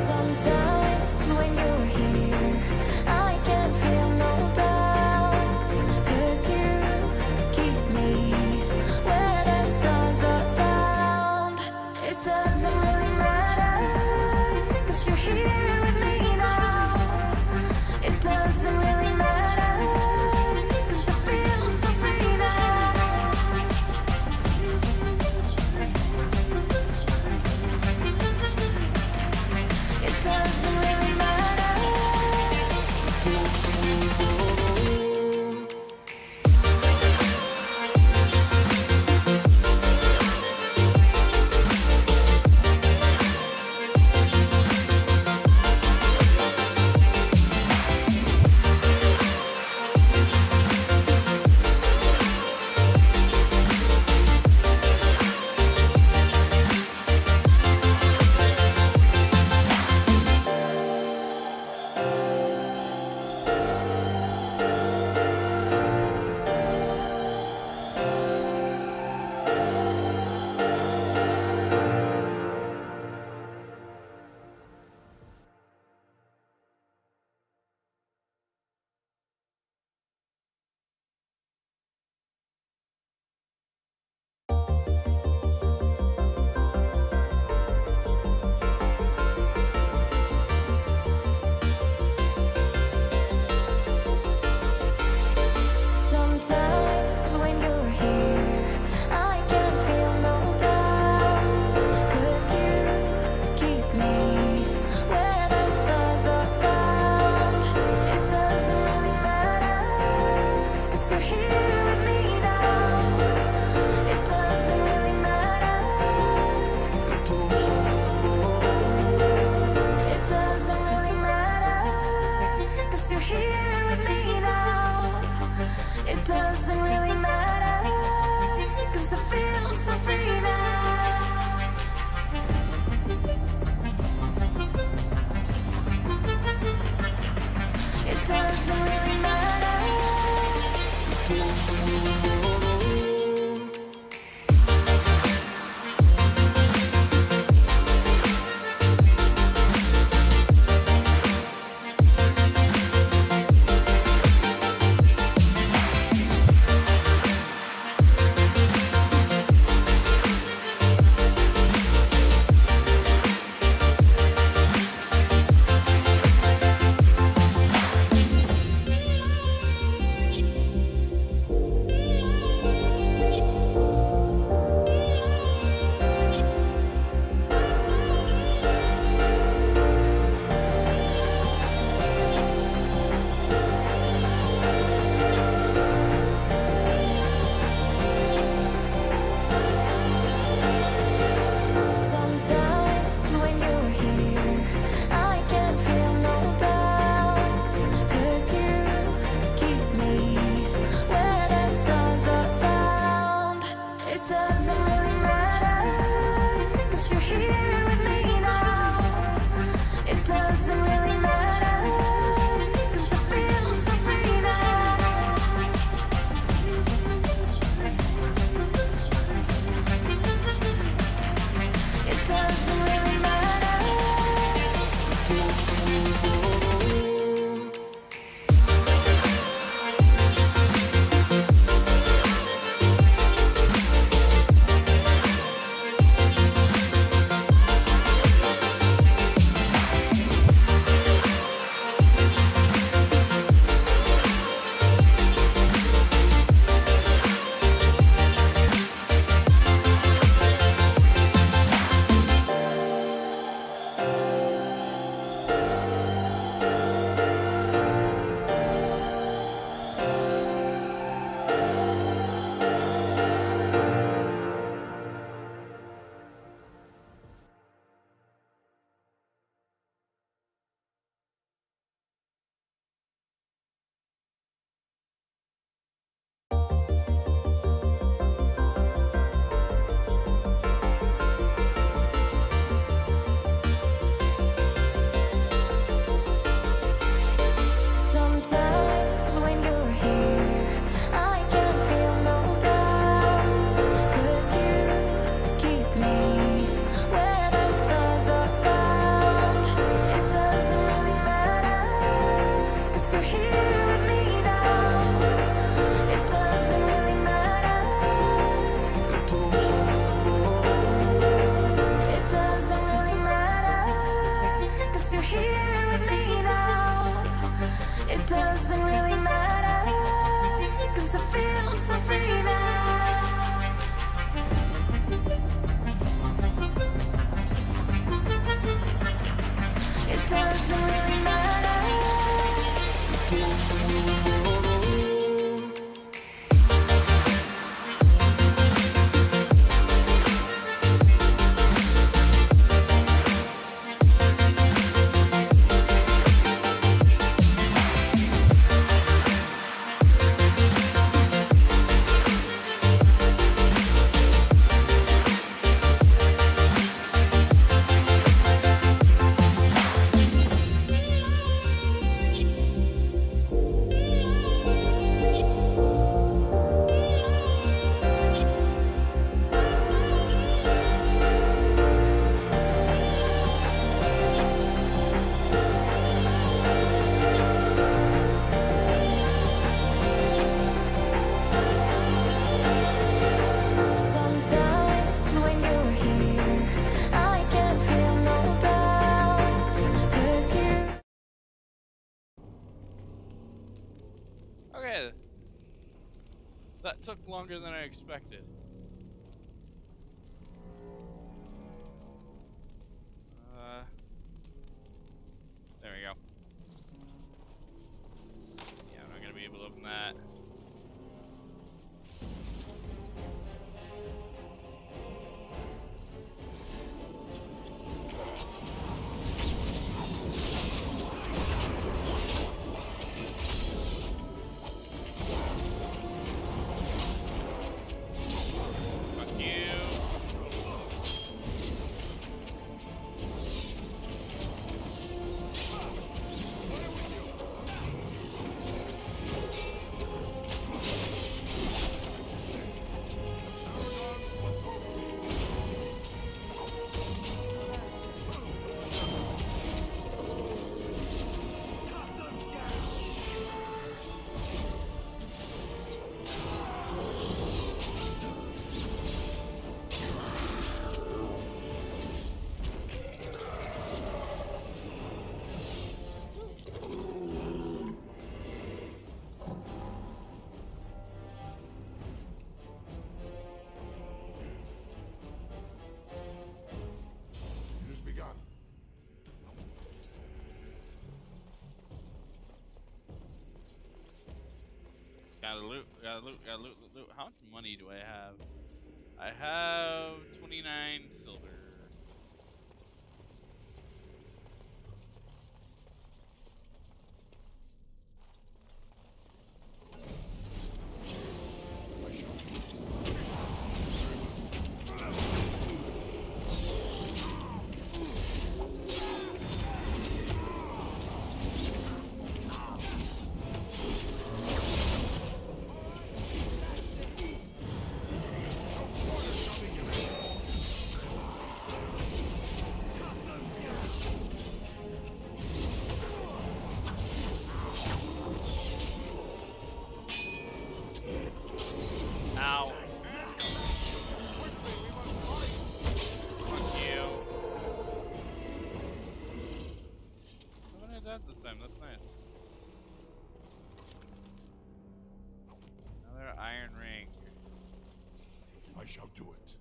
Speaker 17: Sometimes when you're here, I can't feel no doubts, 'cause you keep me where the stars are bound. It doesn't really matter, 'cause you're here with me now. It doesn't really matter, 'cause I feel so free now. It doesn't really matter. Sometimes when you're here, I can't feel no doubts, 'cause you keep me where the stars are bound. It doesn't really matter, 'cause you're here with me now. It doesn't really matter. It doesn't really matter, 'cause you're here with me now. It doesn't really matter, 'cause I feel so free now. It doesn't really matter. 'cause I feel so free now. It doesn't really matter. Sometimes when you're here, I can't feel no doubts, 'cause you.
Speaker 1: Okay. That took longer than I expected. There we go. Yeah, I'm not gonna be able to open that. Fuck you.
Speaker 7: It has begun.
Speaker 1: Gotta loot, gotta loot, gotta loot, loot. How much money do I have? I have 29 silver. Ow. Fuck you. I haven't had that this time, that's nice. Another iron ring.
Speaker 7: I shall do it.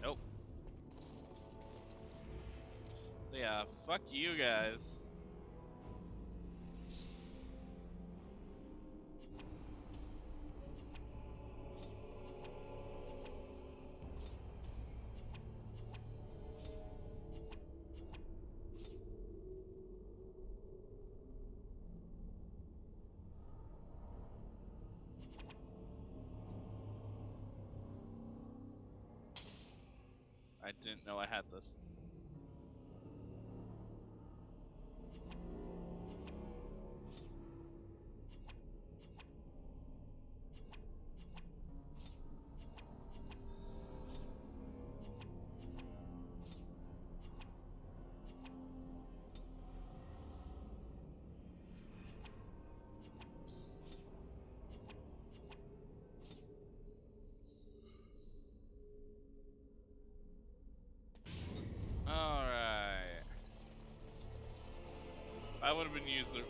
Speaker 1: Nope. Yeah, fuck you guys. I didn't know I had this. I would have been used the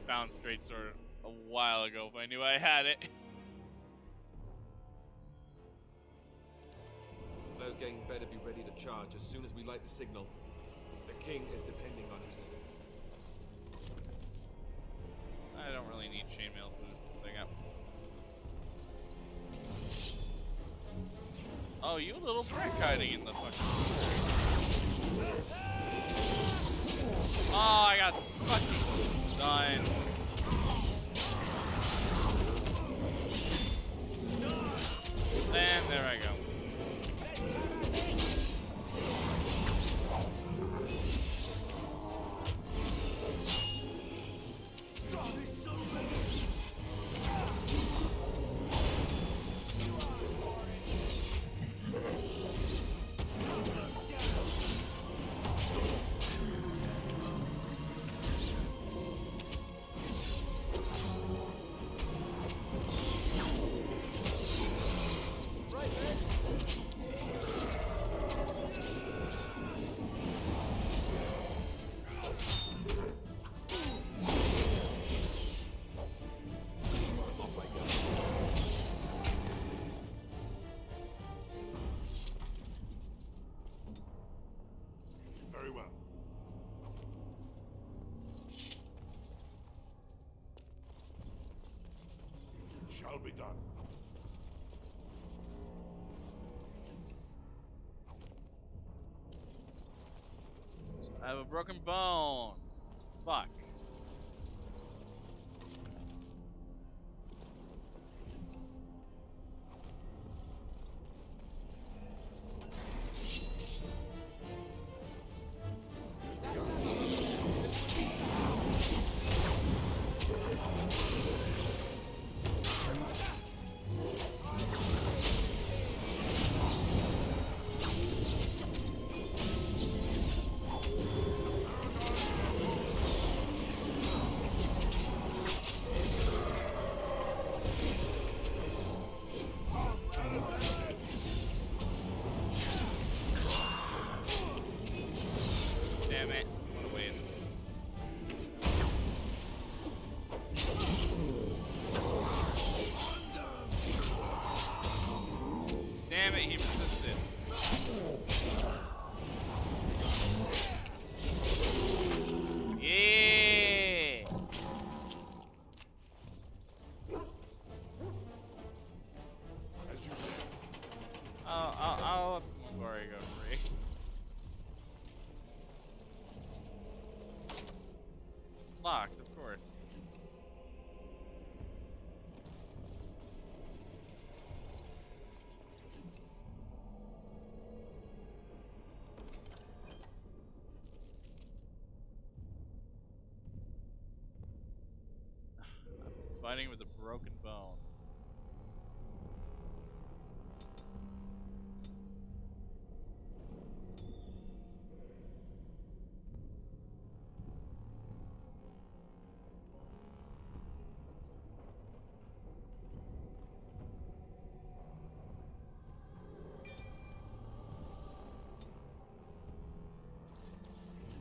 Speaker 1: bound straight sword a while ago if I knew I had it.
Speaker 18: Loghain better be ready to charge as soon as we light the signal. The king is depending on us.
Speaker 1: I don't really need chainmail boots. I got. Oh, you little prick hiding in the fucking. Oh, I got fucking done. And there I go.
Speaker 7: Very well. It shall be done.
Speaker 1: I have a broken bone. Fuck. Damn it. What a waste. Damn it, he resisted. Yeah!
Speaker 7: As you say.
Speaker 1: I'll let Mabari go free. Locked, of course. Fighting with a broken bone.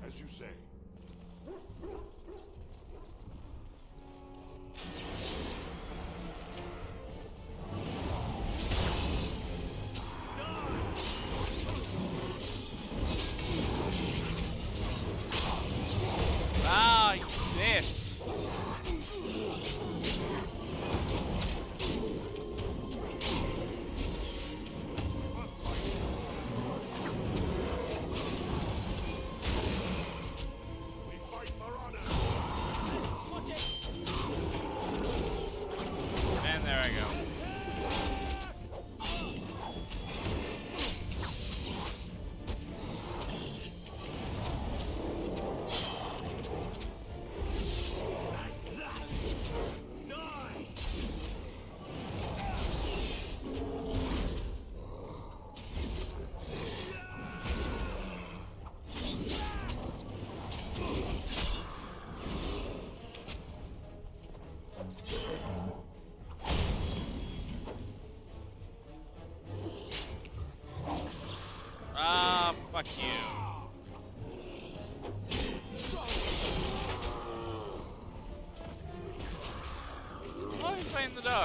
Speaker 7: As you say.
Speaker 1: Ah, this.
Speaker 7: We fight for honor.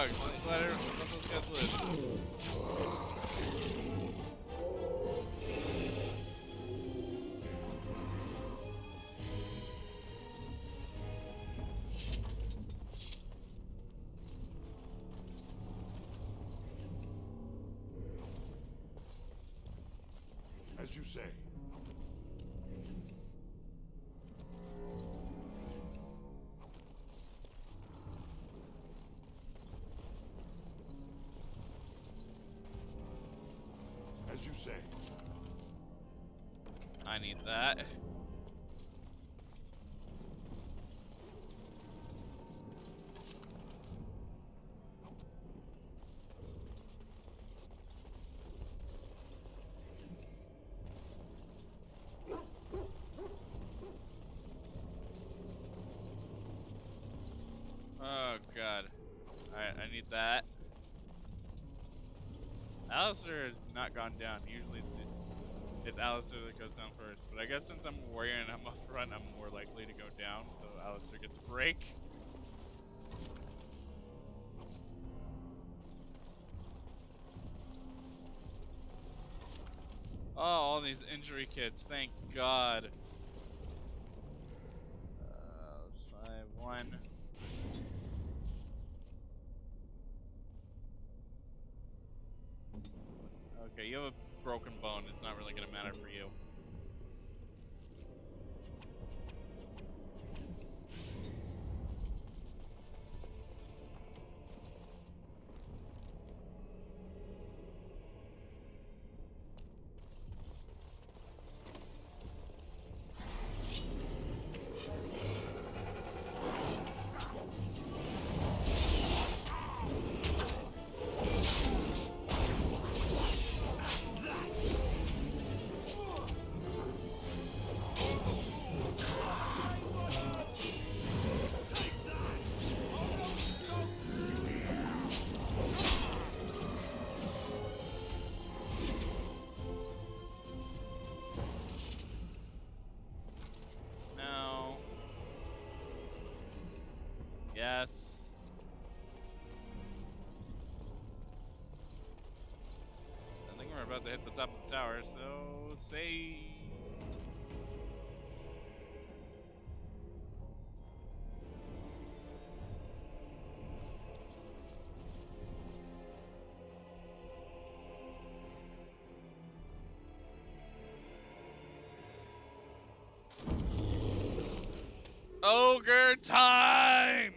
Speaker 1: dog. Let those guys live.
Speaker 7: As you say. As you say.
Speaker 1: I need that. Oh god. Alright, I need that. Alistair has not gone down. Usually it's Alistair that goes down first. But I guess since I'm a warrior and I'm up front, I'm more likely to go down. So Alistair gets a break. Oh, all these injury kits. Thank God. Let's try one. Okay, you have a broken bone. It's not really going to matter for you. Yes. I think we're about to hit the top of the tower, so say. Ogre time!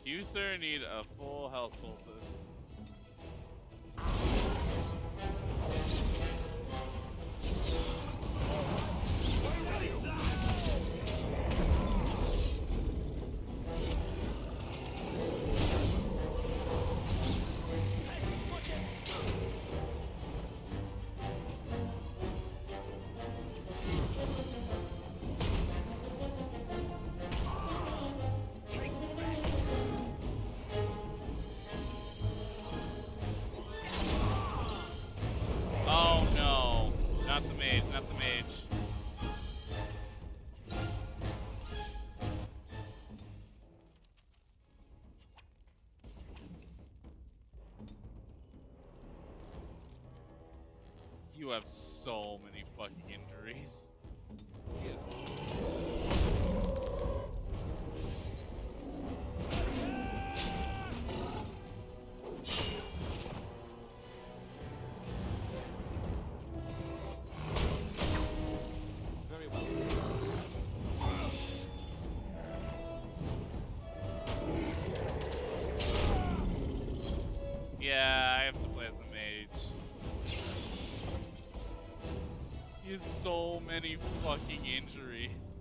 Speaker 1: You, sir, need a full health poultice. Oh no, not the mage, not the mage. You have so many fucking injuries.
Speaker 18: Very well.
Speaker 1: Yeah, I have to play as a mage. He has so many fucking injuries.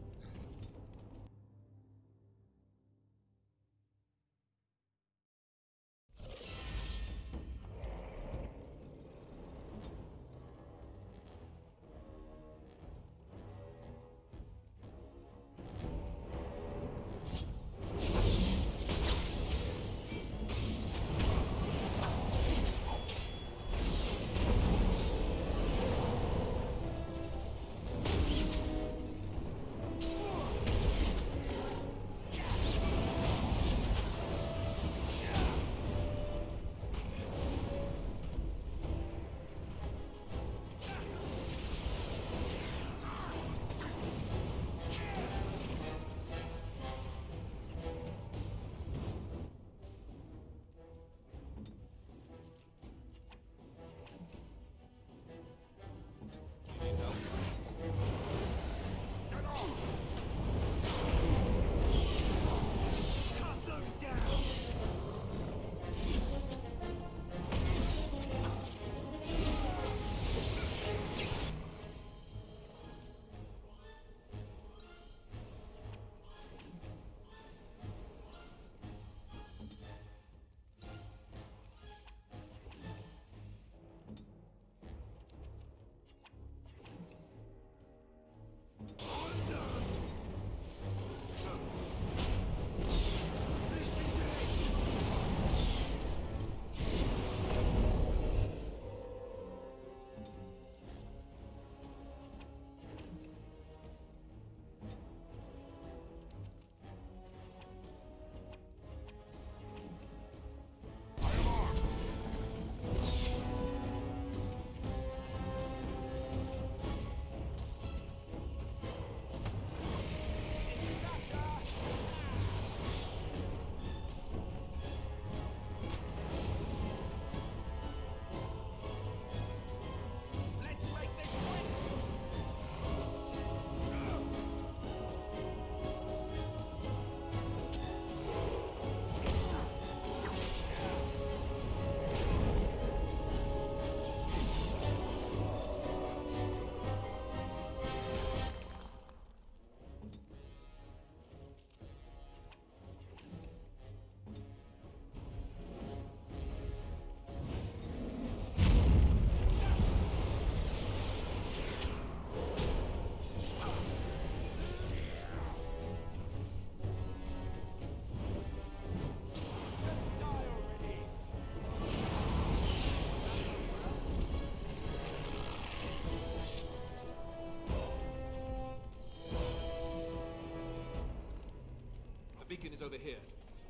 Speaker 18: here.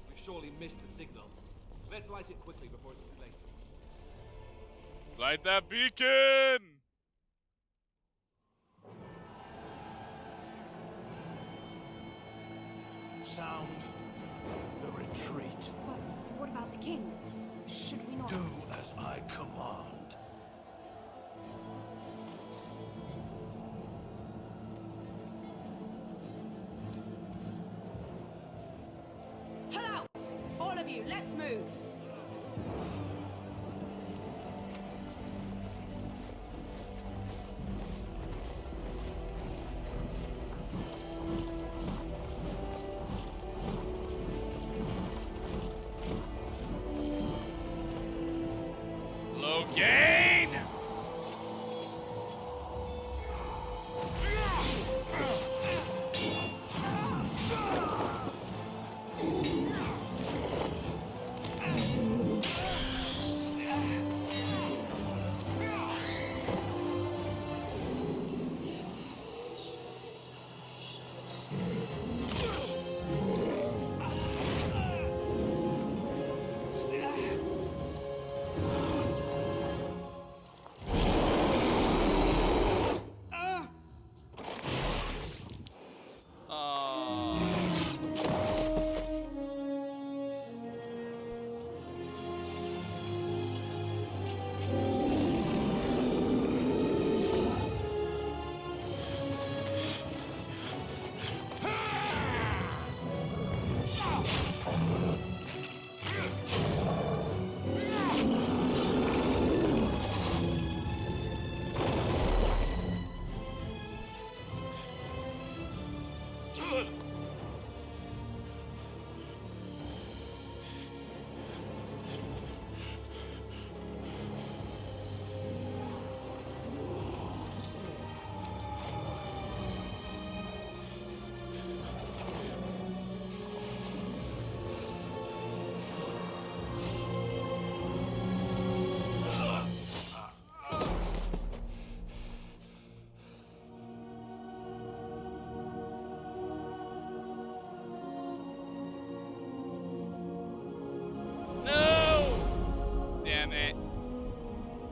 Speaker 18: We've surely missed the signal. Let's light it quickly before it's too late.
Speaker 1: Light that beacon!
Speaker 11: Sound the retreat.
Speaker 14: But what about the king? Should we not...
Speaker 11: Do as I command.
Speaker 14: Pull out! All of you, let's move!
Speaker 1: Logain!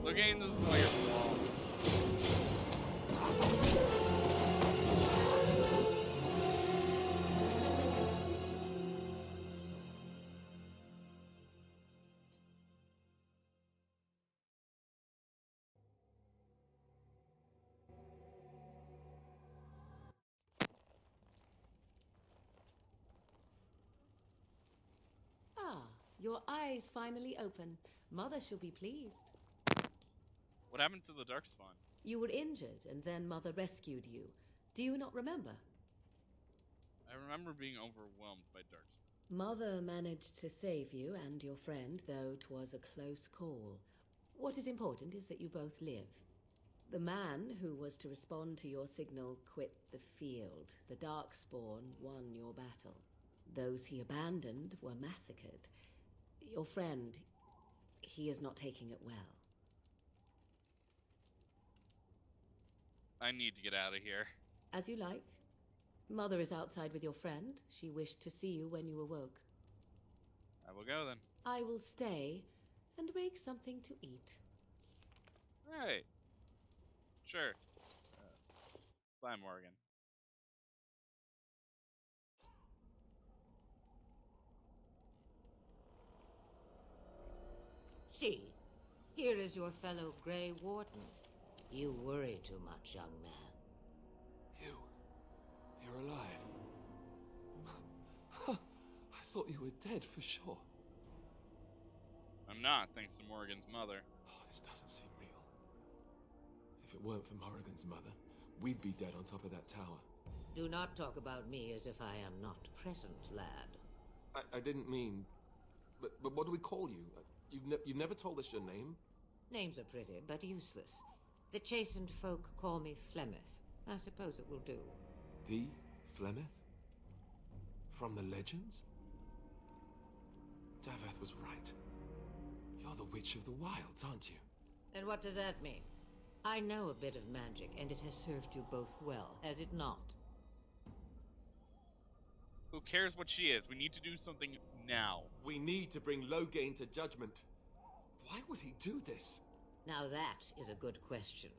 Speaker 1: Logain, this is all your fault.
Speaker 8: Ah, your eyes finally open. Mother shall be pleased.
Speaker 1: What happened to the Darkspawn?
Speaker 8: You were injured, and then Mother rescued you. Do you not remember?
Speaker 1: I remember being overwhelmed by Darkspawn.
Speaker 8: Mother managed to save you and your friend, though 'twas a close call. What is important is that you both live. The man who was to respond to your signal quit the field. The Darkspawn won your battle. Those he abandoned were massacred. Your friend, he is not taking it well.
Speaker 1: I need to get out of here.
Speaker 8: As you like. Mother is outside with your friend. She wished to see you when you awoke.
Speaker 1: I will go then.
Speaker 8: I will stay and make something to eat.
Speaker 1: Right. Sure. Bye, Morgan.
Speaker 9: See, here is your fellow Grey Warden. You worry too much, young man.
Speaker 3: You're alive. I thought you were dead for sure.
Speaker 1: I'm not, thanks to Morgan's mother.
Speaker 3: Oh, this doesn't seem real. If it weren't for Morrigan's mother, we'd be dead on top of that tower.
Speaker 9: Do not talk about me as if I am not present, lad.
Speaker 3: I didn't mean... But what do we call you? You've never told us your name?
Speaker 9: Names are pretty, but useless. The chastened folk call me Flemeth. I suppose it will do.
Speaker 3: The Flemeth? From the legends? Daveth was right. You're the Witch of the Wilds, aren't you?
Speaker 9: And what does that mean? I know a bit of magic, and it has served you both well, has it not?
Speaker 1: Who cares what she is? We need to do something now.
Speaker 18: We need to bring Loghain to judgment. Why would he do this?
Speaker 9: Now that is a good question.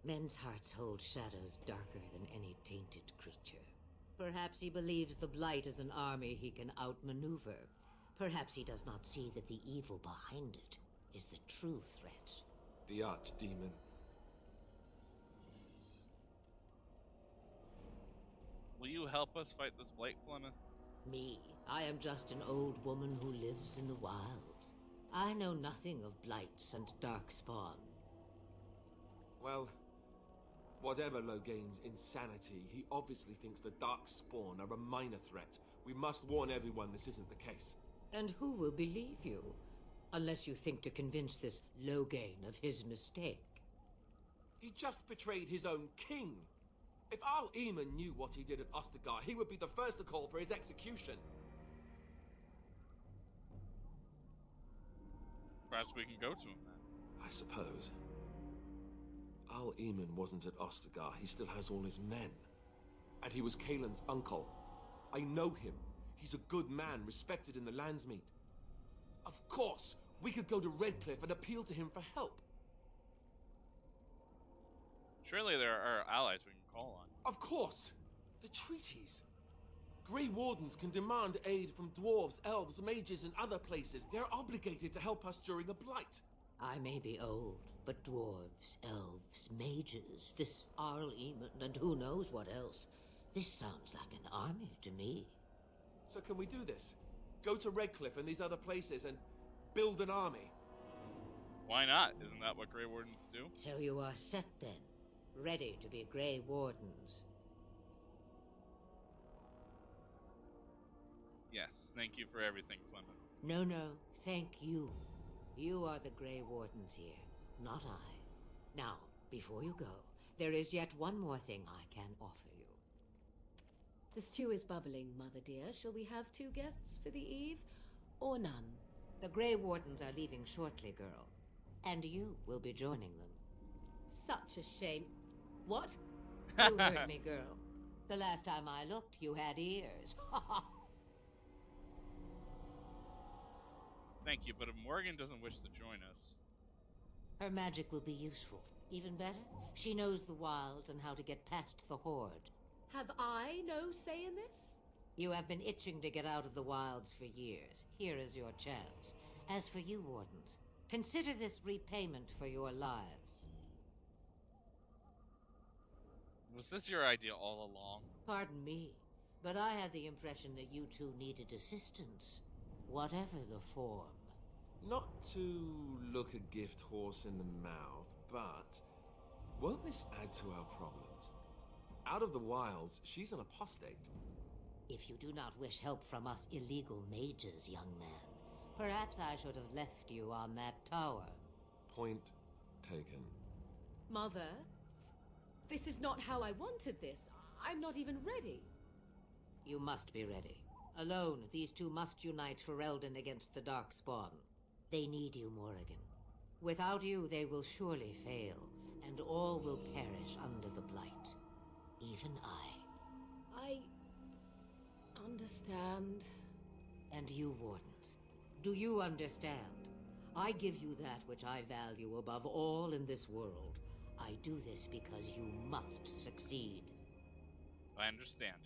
Speaker 9: Men's hearts hold shadows darker than any tainted creature. Perhaps he believes the Blight is an army he can outmaneuver. Perhaps he does not see that the evil behind it is the true threat.
Speaker 3: The Archdemon.
Speaker 1: Will you help us fight this Blight, Flemeth?
Speaker 9: Me? I am just an old woman who lives in the wilds. I know nothing of blights and darkspawn.
Speaker 18: Well, whatever Loghain's insanity, he obviously thinks the Darkspawn are a minor threat. We must warn everyone this isn't the case.
Speaker 9: And who will believe you? Unless you think to convince this Loghain of his mistake.
Speaker 18: He just betrayed his own king. If Al Eamon knew what he did at Ostagar, he would be the first to call for his execution.
Speaker 1: Perhaps we can go to him then.
Speaker 3: I suppose. Al Eamon wasn't at Ostagar. He still has all his men.
Speaker 18: And he was Kaelin's uncle. I know him. He's a good man, respected in the Landsmeet. Of course, we could go to Redcliffe and appeal to him for help.
Speaker 1: Surely there are allies we can call on.
Speaker 18: Of course! The treaties. Grey Wardens can demand aid from dwarves, elves, mages, and other places. They're obligated to help us during a blight.
Speaker 9: I may be old, but dwarves, elves, mages, this Arl Eamon, and who knows what else. This sounds like an army to me.
Speaker 18: So can we do this? Go to Redcliffe and these other places and build an army?
Speaker 1: Why not? Isn't that what Grey Wardens do?
Speaker 9: So you are set then, ready to be Grey Wardens.
Speaker 1: Yes, thank you for everything, Flemeth.
Speaker 9: No, thank you. You are the Grey Wardens here, not I. Now, before you go, there is yet one more thing I can offer you.
Speaker 8: The stew is bubbling, Mother dear. Shall we have 2 guests for the eve, or none?
Speaker 9: The Grey Wardens are leaving shortly, girl. And you will be joining them.
Speaker 8: Such a shame. What?
Speaker 9: You heard me, girl. The last time I looked, you had ears.
Speaker 1: Thank you, but if Morgan doesn't wish to join us...
Speaker 9: Her magic will be useful. Even better, she knows the wilds and how to get past the Horde.
Speaker 8: Have I no say in this?
Speaker 9: You have been itching to get out of the wilds for years. Here is your chance. As for you, Wardens, consider this repayment for your lives.
Speaker 1: Was this your idea all along?
Speaker 9: Pardon me, but I had the impression that you two needed assistance. Whatever the form.
Speaker 3: Not to look a gift horse in the mouth, but won't this add to our problems? Out of the wilds, she's an apostate.
Speaker 9: If you do not wish help from us illegal mages, young man, perhaps I should have left you on that tower.
Speaker 3: Point taken.
Speaker 8: Mother, this is not how I wanted this. I'm not even ready.
Speaker 9: You must be ready. Alone, these two must unite Ferelden against the Darkspawn. They need you, Morrigan. Without you, they will surely fail, and all will perish under the Blight. Even I
Speaker 8: understand.
Speaker 9: And you, Wardens, do you understand? I give you that which I value above all in this world. I do this because you must succeed.
Speaker 1: I understand.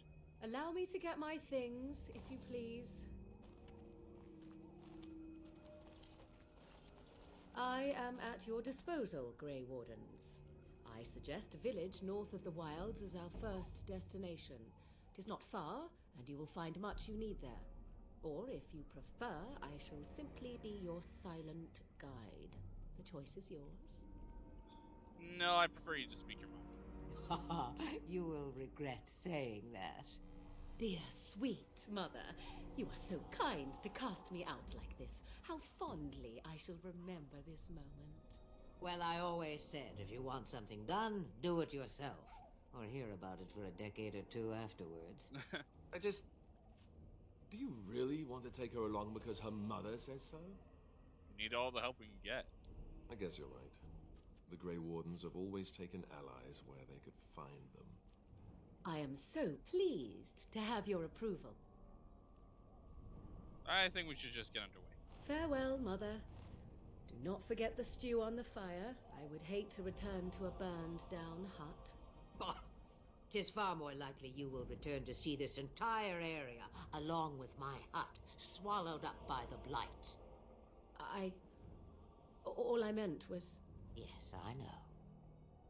Speaker 8: Allow me to get my things, if you please. I am at your disposal, Grey Wardens. I suggest a village north of the wilds as our first destination. 'Tis not far, and you will find much you need there. Or, if you prefer, I shall simply be your silent guide. The choice is yours.
Speaker 1: No, I prefer you to speak your mind.
Speaker 9: You will regret saying that.
Speaker 8: Dear, sweet mother, you are so kind to cast me out like this. How fondly I shall remember this moment.
Speaker 9: Well, I always said, if you want something done, do it yourself. Or hear about it for a decade or two afterwards.
Speaker 3: Do you really want to take her along because her mother says so?
Speaker 1: We need all the help we can get.
Speaker 3: I guess you're right. The Grey Wardens have always taken allies where they could find them.
Speaker 8: I am so pleased to have your approval.
Speaker 1: I think we should just get underway.
Speaker 8: Farewell, Mother. Do not forget the stew on the fire. I would hate to return to a burned-down hut.
Speaker 9: Bah! 'Tis far more likely you will return to see this entire area, along with my hut, swallowed up by the blight.
Speaker 8: All I meant was...
Speaker 9: Yes, I know.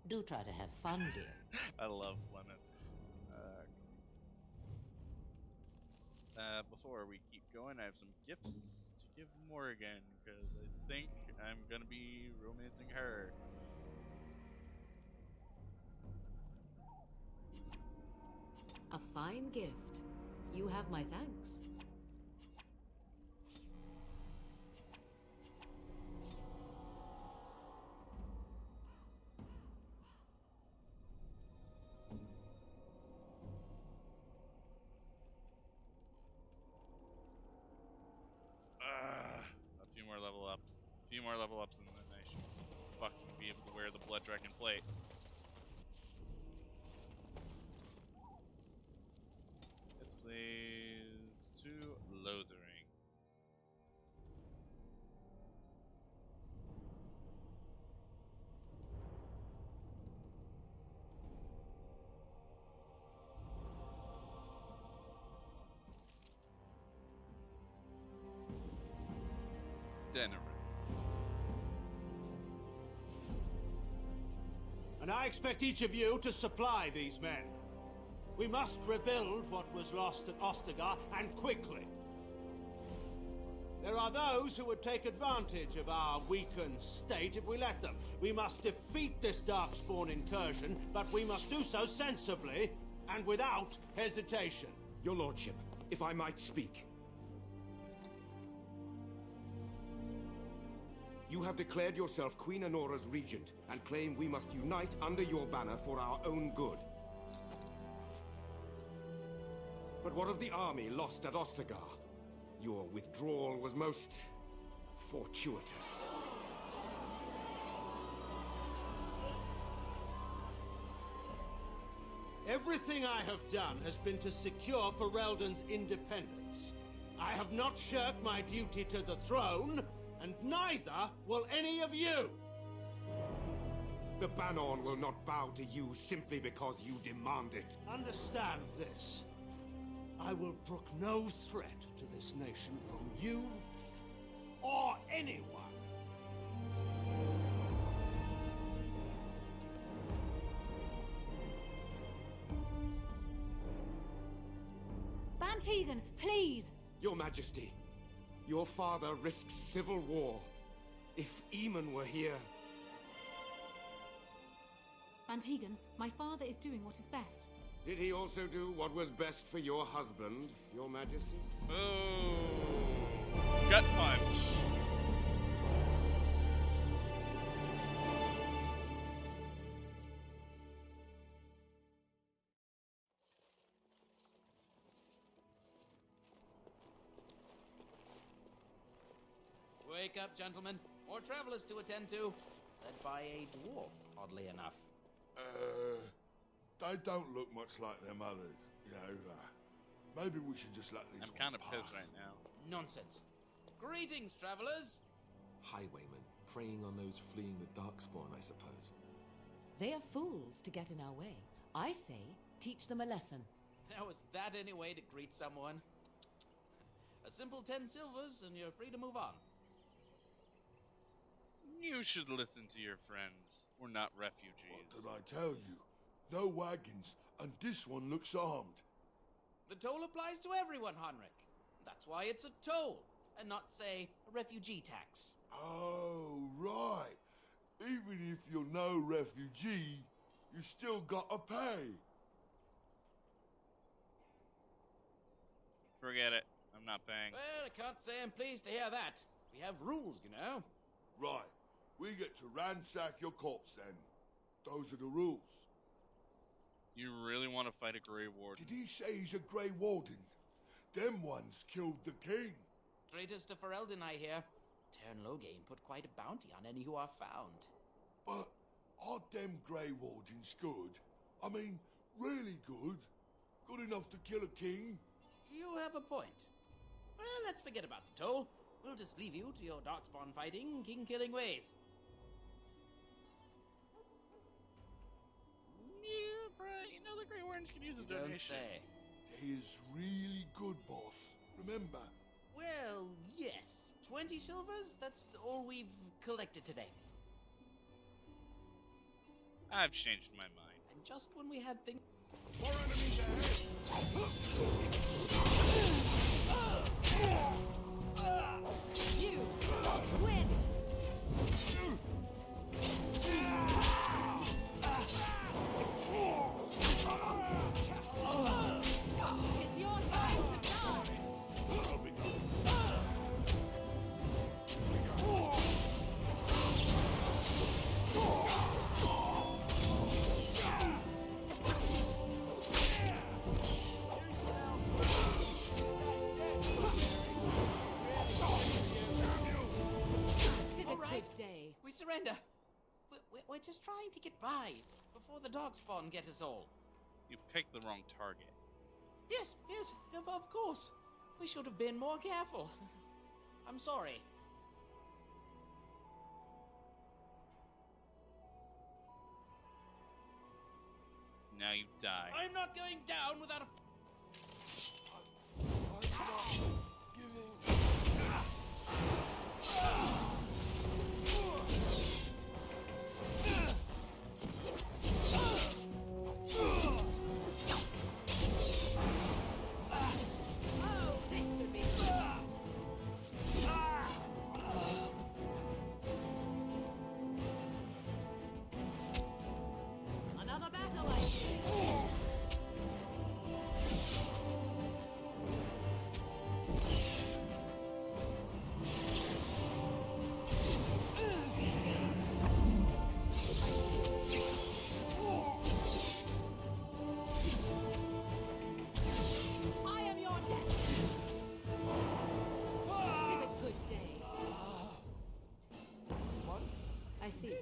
Speaker 9: Do try to have fun, dear.
Speaker 1: I love Lemon. Before we keep going, I have some gifts to give Morgan, because I think I'm gonna be romancing her.
Speaker 8: A fine gift. You have my thanks.
Speaker 1: A few more level ups. A few more level ups, and then I should fucking be able to wear the Blood Dragon plate. Let's please to Lothering. Denerim.
Speaker 11: And I expect each of you to supply these men. We must rebuild what was lost at Ostagar, and quickly. There are those who would take advantage of our weakened state if we let them. We must defeat this Darkspawn incursion, but we must do so sensibly and without hesitation.
Speaker 16: Your lordship, if I might speak. You have declared yourself Queen Anora's regent, and claim we must unite under your banner for our own good. But what of the army lost at Ostagar? Your withdrawal was most fortuitous.
Speaker 11: Everything I have done has been to secure Ferelden's independence. I have not shirked my duty to the throne, and neither will any of you!
Speaker 16: The Banon will not bow to you simply because you demand it.
Speaker 11: Understand this. I will brook no threat to this nation from you or anyone.
Speaker 2: Bantegan, please!
Speaker 16: Your Majesty, your father risks civil war. If Eamon were here...
Speaker 2: Bantegan, my father is doing what is best.
Speaker 16: Did he also do what was best for your husband, Your Majesty?
Speaker 1: Oh, gut punch.
Speaker 19: Wake up, gentlemen. More travelers to attend to. Led by a dwarf, oddly enough.
Speaker 7: They don't look much like their mothers, you know. Maybe we should just let these
Speaker 1: I'm kind of
Speaker 7: ones
Speaker 1: pissed
Speaker 7: pass.
Speaker 1: right now.
Speaker 19: Nonsense. Greetings, travelers.
Speaker 3: Highwaymen, preying on those fleeing the Darkspawn, I suppose.
Speaker 8: They are fools to get in our way. I say, teach them a lesson.
Speaker 19: Now, is that any way to greet someone? A simple 10 silvers, and you're free to move on.
Speaker 1: You should listen to your friends. We're not refugees.
Speaker 7: What did I tell you? No wagons, and this one looks armed.
Speaker 19: The toll applies to everyone, Henrik. That's why it's a toll, and not, say, a refugee tax.
Speaker 7: Oh, right. Even if you're no refugee, you still gotta pay.
Speaker 1: Forget it. I'm not paying.
Speaker 19: Well, I can't say I'm pleased to hear that. We have rules, you know.
Speaker 7: Right. We get to ransack your corpse then. Those are the rules.
Speaker 1: You really want to fight a Grey Warden?
Speaker 7: Did he say he's a Grey Warden? Them ones killed the king.
Speaker 19: Traitors to Ferelden, I hear. Tern Loghain put quite a bounty on any who are found.
Speaker 7: But aren't them Grey Wardens good? I mean, Really good? Good enough to kill a king?
Speaker 19: You have a point. Well, let's forget about the toll. We'll just leave you to your darkspawn fighting, king-killing ways.
Speaker 1: Yeah, right. You know the Grey Wardens can use a
Speaker 19: You don't
Speaker 1: donation.
Speaker 19: say.
Speaker 7: They is really good, boss. Remember,
Speaker 19: Well, yes. 20 silvers? That's all we've collected today.
Speaker 1: I've changed my mind.
Speaker 19: And just when we had things...
Speaker 7: more enemies
Speaker 8: You win! It's your time to die! Tis a good day.
Speaker 19: We surrender. We're just trying to get by before the darkspawn get us all.
Speaker 1: You picked the wrong target.
Speaker 19: Yes, of course. We should have been more careful. I'm sorry.
Speaker 1: Now you die.
Speaker 19: I'm not going down without a...
Speaker 8: Oh, this should be another battle, I see. I am your death. Tis a good day.
Speaker 18: What?
Speaker 8: I see.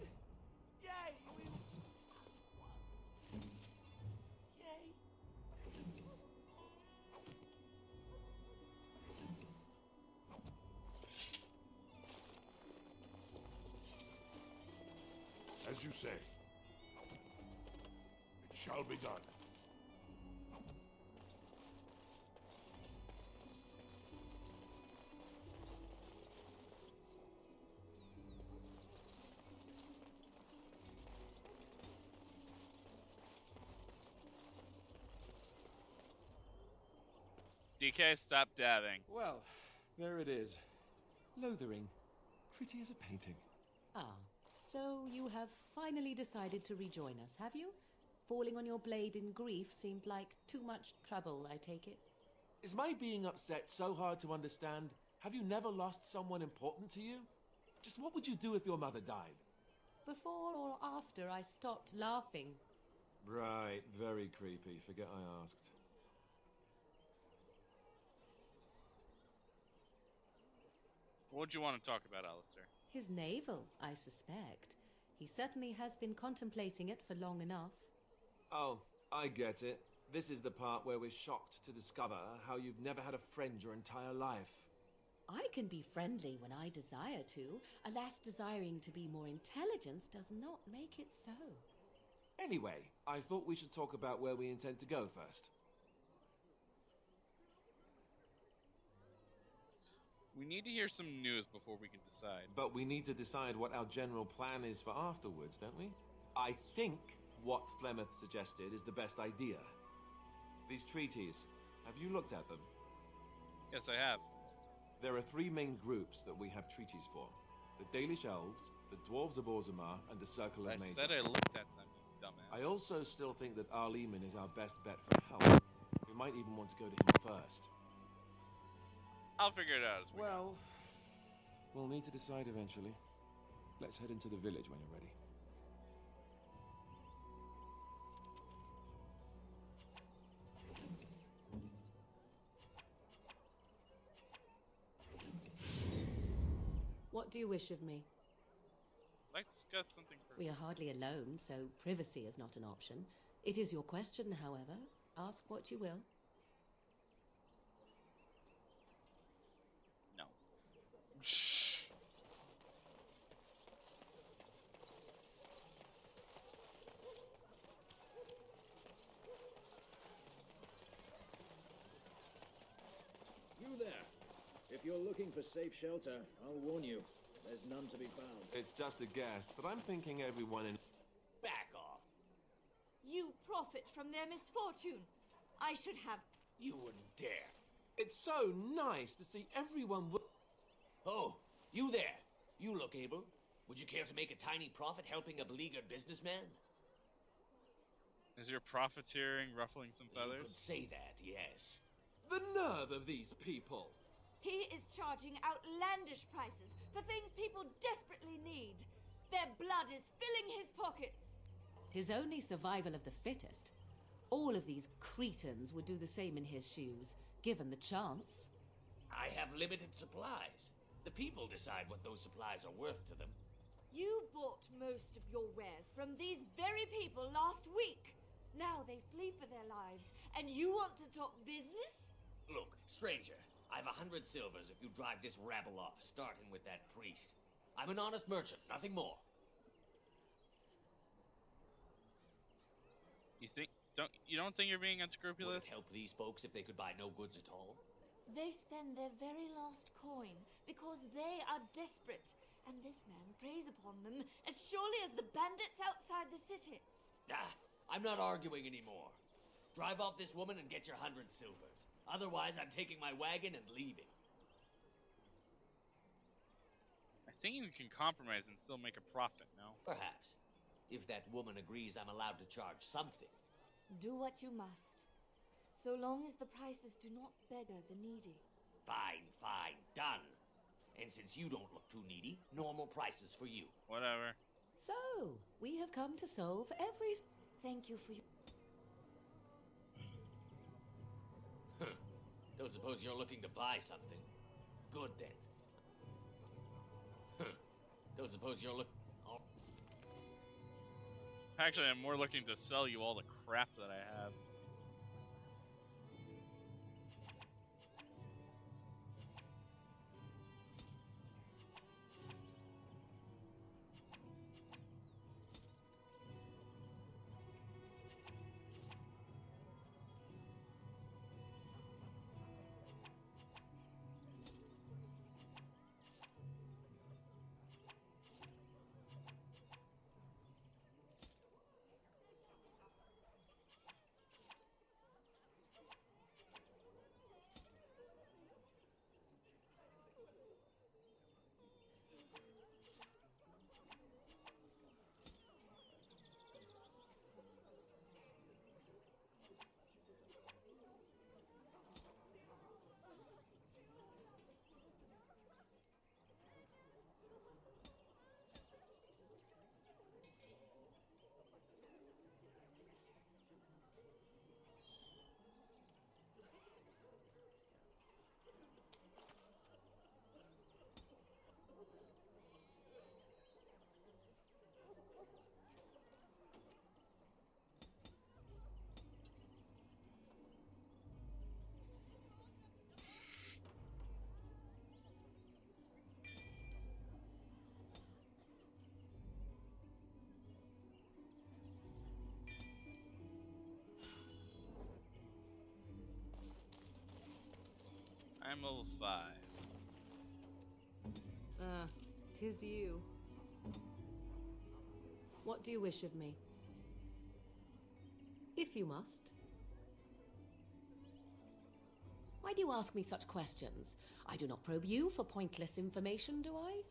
Speaker 7: as you say. It shall be done.
Speaker 1: DK, stop dabbing.
Speaker 18: Well, there it is. Lothering. Pretty as a painting.
Speaker 8: Ah, so you have finally decided to rejoin us, have you? Falling on your blade in grief seemed like too much trouble, I take it.
Speaker 18: Is my being upset so hard to understand? Have you never lost someone important to you? Just what would you do if your mother died?
Speaker 8: Before or after I stopped laughing?
Speaker 18: Right, very creepy. Forget I asked.
Speaker 1: What would you want to talk about, Alistair?
Speaker 8: His navel, I suspect. He certainly has been contemplating it for long enough.
Speaker 18: Oh, I get it. This is the part where we're shocked to discover how you've never had a friend your entire life.
Speaker 8: I can be friendly when I desire to. Alas, desiring to be more intelligent does not make it so.
Speaker 18: Anyway, I thought we should talk about where we intend to go first.
Speaker 1: We need to hear some news before we can decide.
Speaker 18: But we need to decide what our general plan is for afterwards, don't we? I think what Flemeth suggested is the best idea. These treaties, have you looked at them?
Speaker 1: Yes, I have.
Speaker 18: There are three main groups that we have treaties for. The Dalish Elves, the Dwarves of Orzammar, and the Circle of
Speaker 1: I
Speaker 18: Major.
Speaker 1: said I looked at them, you dumbass.
Speaker 18: I also still think that Arleman is our best bet for help. We might even want to go to him first.
Speaker 1: I'll figure it out as we
Speaker 18: Well, we'll need to decide eventually. Let's head into the village when you're ready.
Speaker 8: What do you wish of me?
Speaker 1: Let's discuss something first.
Speaker 8: We are hardly alone, so privacy is not an option. It is your question, however. Ask what you will.
Speaker 1: No.
Speaker 4: Shh.
Speaker 20: You there. If you're looking for safe shelter, I'll warn you. There's none to be found.
Speaker 3: It's just a guess, but I'm thinking everyone in...
Speaker 21: Back off.
Speaker 22: You profit from their misfortune. I should have...
Speaker 21: You wouldn't dare.
Speaker 18: It's so nice to see everyone...
Speaker 21: Oh, you there. You look able. Would you care to make a tiny profit helping a beleaguered businessman?
Speaker 1: Is your profiteering ruffling some
Speaker 21: You could
Speaker 1: feathers?
Speaker 21: say that, yes.
Speaker 18: The nerve of these people!
Speaker 22: He is charging outlandish prices for things people desperately need. Their blood is filling his pockets.
Speaker 8: 'Tis only survival of the fittest. All of these cretins would do the same in his shoes, given the chance.
Speaker 21: I have limited supplies. The people decide what those supplies are worth to them.
Speaker 22: You bought most of your wares from these very people last week. Now they flee for their lives, and you want to talk business?
Speaker 21: Look, stranger, I've 100 silvers if you drive this rabble off, starting with that priest. I'm an honest merchant, nothing more.
Speaker 1: You don't think you're being
Speaker 21: Would
Speaker 1: unscrupulous?
Speaker 21: it help these folks if they could buy no goods at all?
Speaker 22: They spend their very last coin because they are desperate, and this man preys upon them as surely as the bandits outside the city.
Speaker 21: Ah, I'm not arguing anymore. Drive off this woman and get your 100 silvers. Otherwise, I'm taking my wagon and leaving.
Speaker 1: I think you can compromise and still make a profit, no?
Speaker 21: Perhaps. If that woman agrees I'm allowed to charge something.
Speaker 22: Do what you must, so long as the prices do not beggar the needy.
Speaker 21: Fine, fine, done. And since you don't look too needy, normal prices for you.
Speaker 1: Whatever.
Speaker 8: So, we have come to solve every...
Speaker 22: Thank you for your...
Speaker 21: Don't suppose you're looking to buy something. Good then. Don't suppose you're looking... Oh.
Speaker 1: Actually, I'm more looking to sell you all the crap that I have. I'm level 5.
Speaker 8: Tis you. What do you wish of me? If you must. Why do you ask me such questions? I do not probe you for pointless information, do I?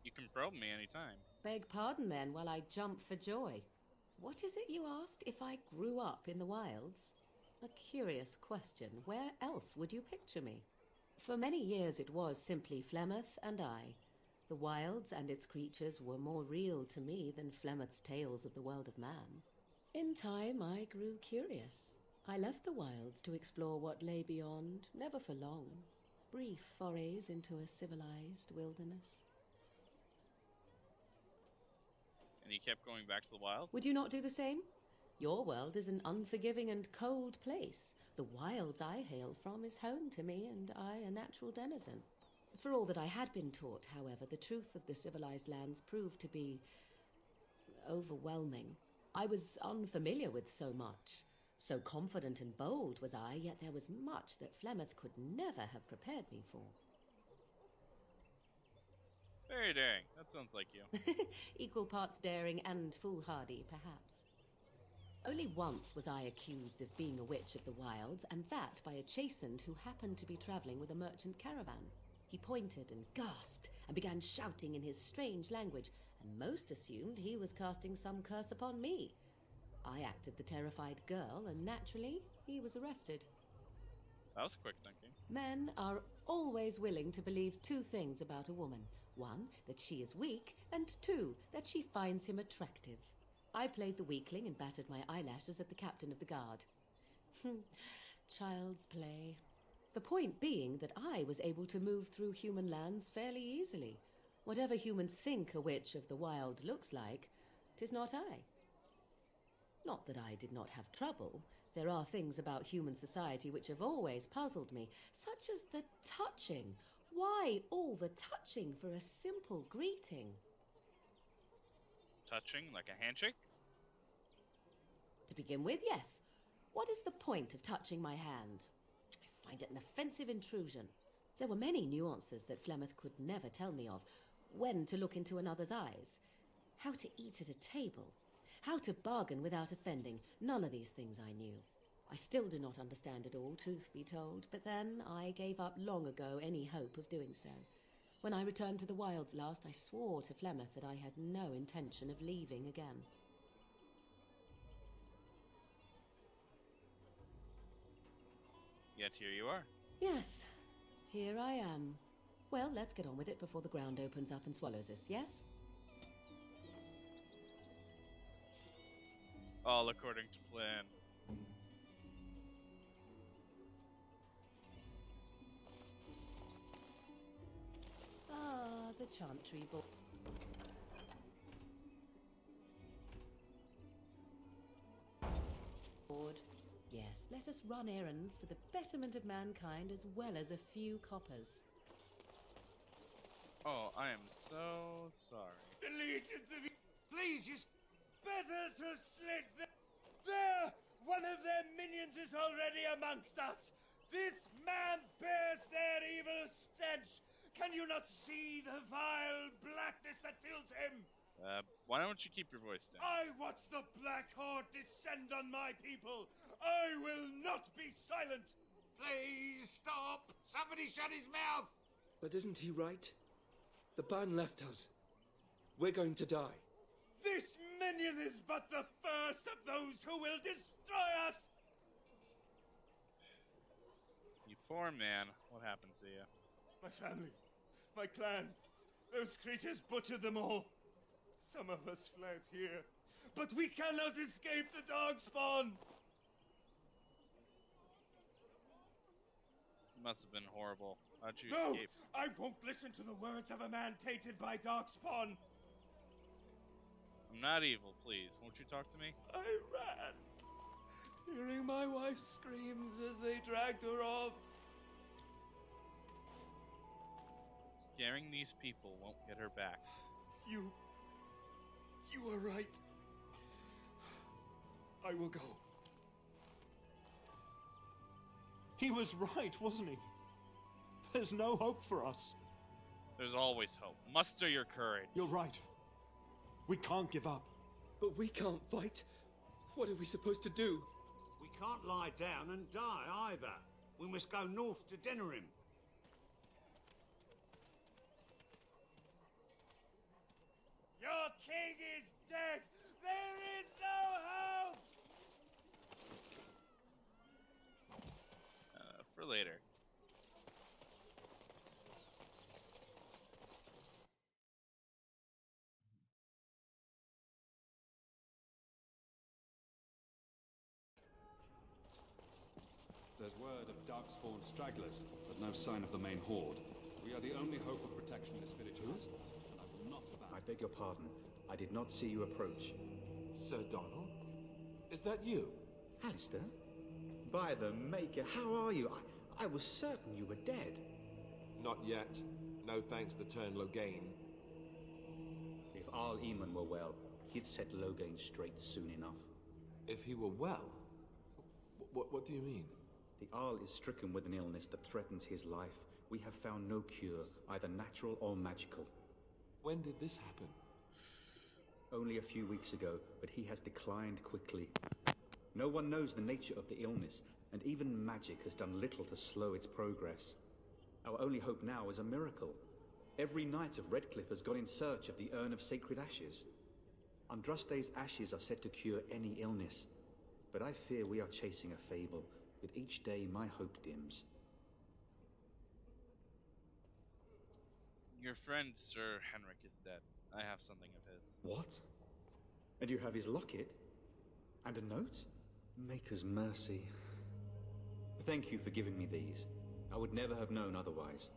Speaker 1: You can probe me anytime.
Speaker 8: Beg pardon then while I jump for joy. What is it you asked if I grew up in the wilds? A curious question. Where else would you picture me? For many years it was simply Flemeth and I. The wilds and its creatures were more real to me than Flemeth's tales of the world of man. In time I grew curious. I left the wilds to explore what lay beyond, never for long. Brief forays into a civilized wilderness.
Speaker 1: And you kept going back to the wild?
Speaker 8: Would you not do the same? Your world is an unforgiving and cold place. The wilds I hail from is home to me, and I a natural denizen. For all that I had been taught, however, the truth of the civilized lands proved to be overwhelming. I was unfamiliar with so much. So confident and bold was I, yet there was much that Flemeth could never have prepared me for.
Speaker 1: Very daring. That sounds like you.
Speaker 8: Equal parts daring and foolhardy, perhaps. Only once was I accused of being a witch of the wilds, and that by a chastened who happened to be traveling with a merchant caravan. He pointed and gasped and began shouting in his strange language, and most assumed he was casting some curse upon me. I acted the terrified girl, and naturally, he was arrested.
Speaker 1: That was quick thinking.
Speaker 8: Men are always willing to believe two things about a woman. One, that she is weak, and two, that she finds him attractive. I played the weakling and battered my eyelashes at the captain of the guard. Child's play. The point being that I was able to move through human lands fairly easily. Whatever humans think a witch of the wild looks like, 'tis not I. Not that I did not have trouble. There are things about human society which have always puzzled me, such as the touching. Why all the touching for a simple greeting?
Speaker 1: Touching, like a handshake?
Speaker 8: To begin with, yes. What is the point of touching my hand? I find it an offensive intrusion. There were many nuances that Flemeth could never tell me of. When to look into another's eyes. How to eat at a table. How to bargain without offending. None of these things I knew. I still do not understand it all, truth be told, but then I gave up long ago any hope of doing so. When I returned to the wilds last, I swore to Flemeth that I had no intention of leaving again.
Speaker 1: Yet here you are.
Speaker 8: Yes, here I am. Well, let's get on with it before the ground opens up and swallows us, yes?
Speaker 1: All according to plan.
Speaker 8: Ah, the Chantry book. Yes, let us run errands for the betterment of mankind as well as a few coppers.
Speaker 1: Oh, I am so sorry.
Speaker 5: The legions of you. Please, you. Better to slit there! One of their minions is already amongst us! This man bears their evil stench! Can you not see the vile blackness that fills him?
Speaker 1: Why don't you keep your voice down?
Speaker 5: I watch the Black Horde descend on my people! I will not be silent!
Speaker 16: Please stop! Somebody shut his mouth!
Speaker 12: But isn't he right? The ban left us. We're going to die.
Speaker 5: This minion is but the first of those who will destroy us!
Speaker 1: You poor man. What happened to you?
Speaker 5: My family, my clan, those creatures butchered them all. Some of us fled here, but we cannot escape the Darkspawn!
Speaker 1: It must have been horrible. How'd you
Speaker 5: No!
Speaker 1: escape?
Speaker 5: I won't listen to the words of a man tainted by Darkspawn!
Speaker 1: I'm not evil, please. Won't you talk to me?
Speaker 5: I ran, hearing my wife's screams as they dragged her off.
Speaker 1: Scaring these people won't get her back.
Speaker 5: You are right. I will go.
Speaker 11: He was right, wasn't he? There's no hope for us.
Speaker 1: There's always hope. Muster your courage.
Speaker 11: You're right. We can't give up.
Speaker 12: But we can't fight. What are we supposed to do?
Speaker 11: We can't lie down and die either. We must go north to Denerim.
Speaker 5: Your king is dead! There is no hope!
Speaker 1: For later.
Speaker 6: There's word of Darkspawn stragglers, but no sign of the main horde. We are the only hope of protection this village has, and I will not abandon.
Speaker 23: I beg your pardon. I did not see you approach.
Speaker 3: Sir Donald? Is that you?
Speaker 10: Alistair? By the Maker, how are you? I was certain you were dead.
Speaker 3: Not yet. No thanks to Turn Loghain.
Speaker 10: If Arl Eamon were well, he'd set Loghain straight soon enough.
Speaker 3: If he were well? What do you mean?
Speaker 10: The Arl is stricken with an illness that threatens his life. We have found no cure, either natural or magical.
Speaker 3: When did this happen?
Speaker 10: Only a few weeks ago, but he has declined quickly. No one knows the nature of the illness, and even magic has done little to slow its progress. Our only hope now is a miracle. Every knight of Redcliffe has gone in search of the Urn of Sacred Ashes. Andraste's ashes are said to cure any illness, but I fear we are chasing a fable. With each day, my hope dims.
Speaker 1: Your friend, Sir Henrik, is dead. I have something of his.
Speaker 10: What? And you have his locket? And a note? Maker's mercy. Thank you for giving me these. I would never have known otherwise.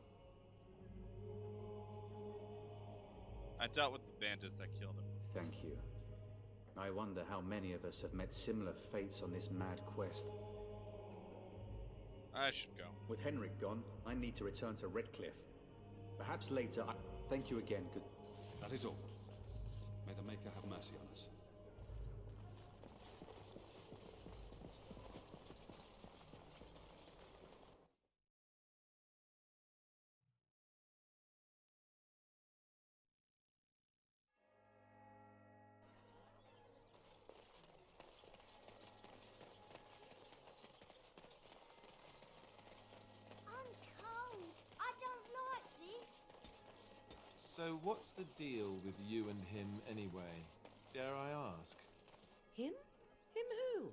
Speaker 1: I dealt with the bandits that killed him.
Speaker 10: Thank you. I wonder how many of us have met similar fates on this mad quest.
Speaker 1: I should go.
Speaker 10: With Henrik gone, I need to return to Redcliffe. Perhaps later I... Thank you again, good...
Speaker 6: That is all. May the Maker have mercy on us.
Speaker 3: So what's the deal with you and him anyway? Dare I ask?
Speaker 8: Him? Him who?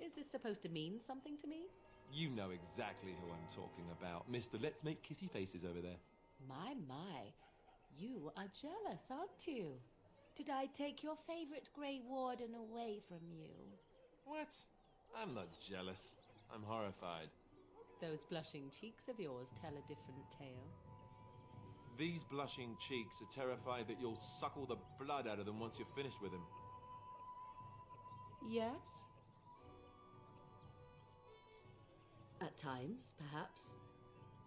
Speaker 8: Is this supposed to mean something to me?
Speaker 3: You know exactly who I'm talking about. Mr. Let's Make Kissy Faces over there.
Speaker 8: My. You are jealous, aren't you? Did I take your favorite Grey Warden away from you?
Speaker 3: What? I'm not jealous. I'm horrified.
Speaker 8: Those blushing cheeks of yours tell a different tale.
Speaker 3: These blushing cheeks are terrified that you'll suck all the blood out of them once you're finished with him.
Speaker 8: Yes? At times, perhaps.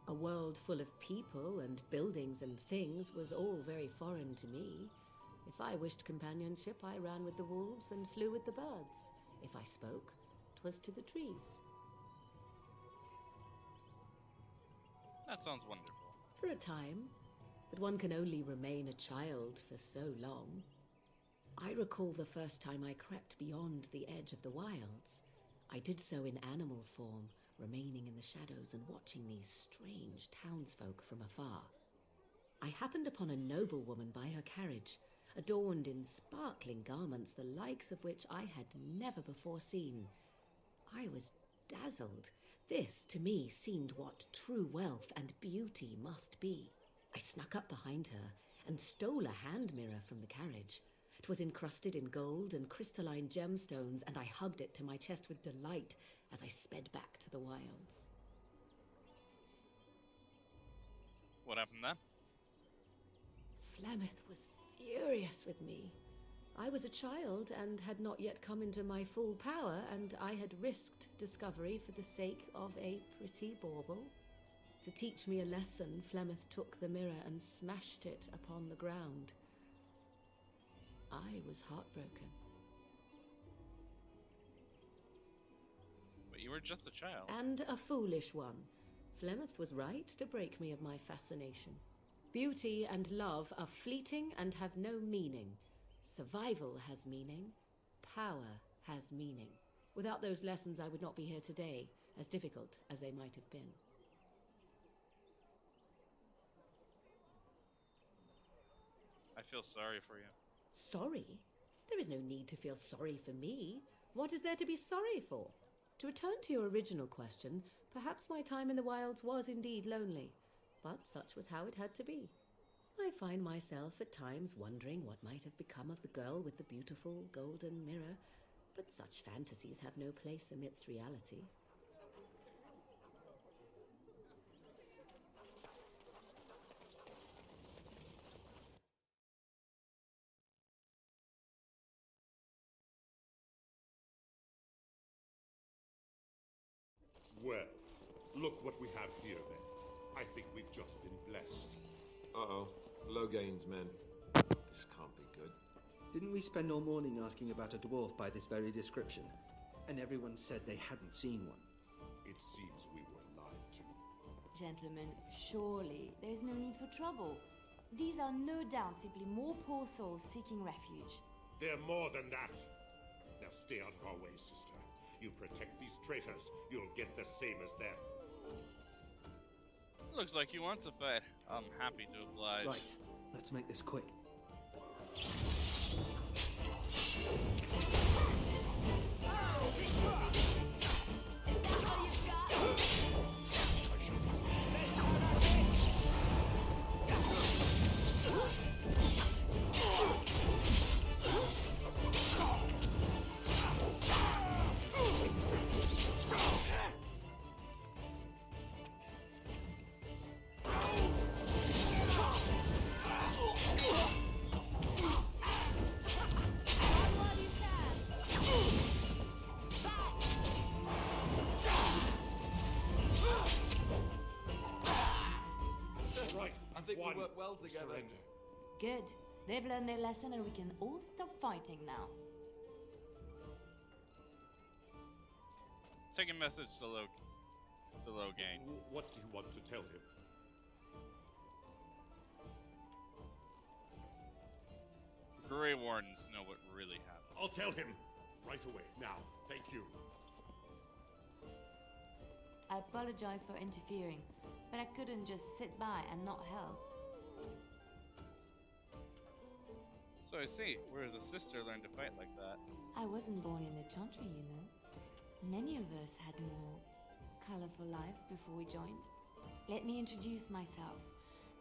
Speaker 8: A world full of people and buildings and things was all very foreign to me. If I wished companionship, I ran with the wolves and flew with the birds. If I spoke, 'twas to the trees.
Speaker 1: That sounds wonderful.
Speaker 8: For a time. But one can only remain a child for so long. I recall the first time I crept beyond the edge of the wilds. I did so in animal form, remaining in the shadows and watching these strange townsfolk from afar. I happened upon a noblewoman by her carriage, adorned in sparkling garments the likes of which I had never before seen. I was dazzled. This, to me, seemed what true wealth and beauty must be. I snuck up behind her and stole a hand mirror from the carriage. 'Twas encrusted in gold and crystalline gemstones, and I hugged it to my chest with delight as I sped back to the wilds.
Speaker 1: What happened then?
Speaker 8: Flemeth was furious with me. I was a child and had not yet come into my full power, and I had risked discovery for the sake of a pretty bauble. To teach me a lesson, Flemeth took the mirror and smashed it upon the ground. I was heartbroken.
Speaker 1: But you were just a child.
Speaker 8: And a foolish one. Flemeth was right to break me of my fascination. Beauty and love are fleeting and have no meaning. Survival has meaning. Power has meaning. Without those lessons, I would not be here today, as difficult as they might have been.
Speaker 1: I feel sorry for you.
Speaker 8: Sorry? There is no need to feel sorry for me. What is there to be sorry for? To return to your original question, perhaps my time in the wilds was indeed lonely, but such was how it had to be. I find myself at times wondering what might have become of the girl with the beautiful golden mirror, but such fantasies have no place amidst reality.
Speaker 13: Well, look what we have here then. I think we've just been blessed.
Speaker 3: Uh-oh. Low gains, men. This can't be good.
Speaker 12: Didn't we spend all morning asking about a dwarf by this very description? And everyone said they hadn't seen one.
Speaker 13: It seems we were lied to.
Speaker 22: Gentlemen, surely there is no need for trouble. These are no doubt simply more poor souls seeking refuge.
Speaker 13: They're more than that. Now stay out of our way, sister. You protect these traitors, you'll get the same as them.
Speaker 1: Looks like you want to fight. I'm happy to oblige.
Speaker 12: Right, let's make this quick. I think we work well together.
Speaker 13: Surrender.
Speaker 22: Good. They've learned their lesson and we can all stop fighting now.
Speaker 1: Second message to Logain.
Speaker 13: What do you want to tell him?
Speaker 1: Grey Wardens know what really happened.
Speaker 13: I'll tell him right away. Now, thank you.
Speaker 22: I apologize for interfering, but I couldn't just sit by and not help.
Speaker 1: So I see. Where does a sister learn to fight like that?
Speaker 22: I wasn't born in the Chantry, you know. Many of us had more colorful lives before we joined. Let me introduce myself.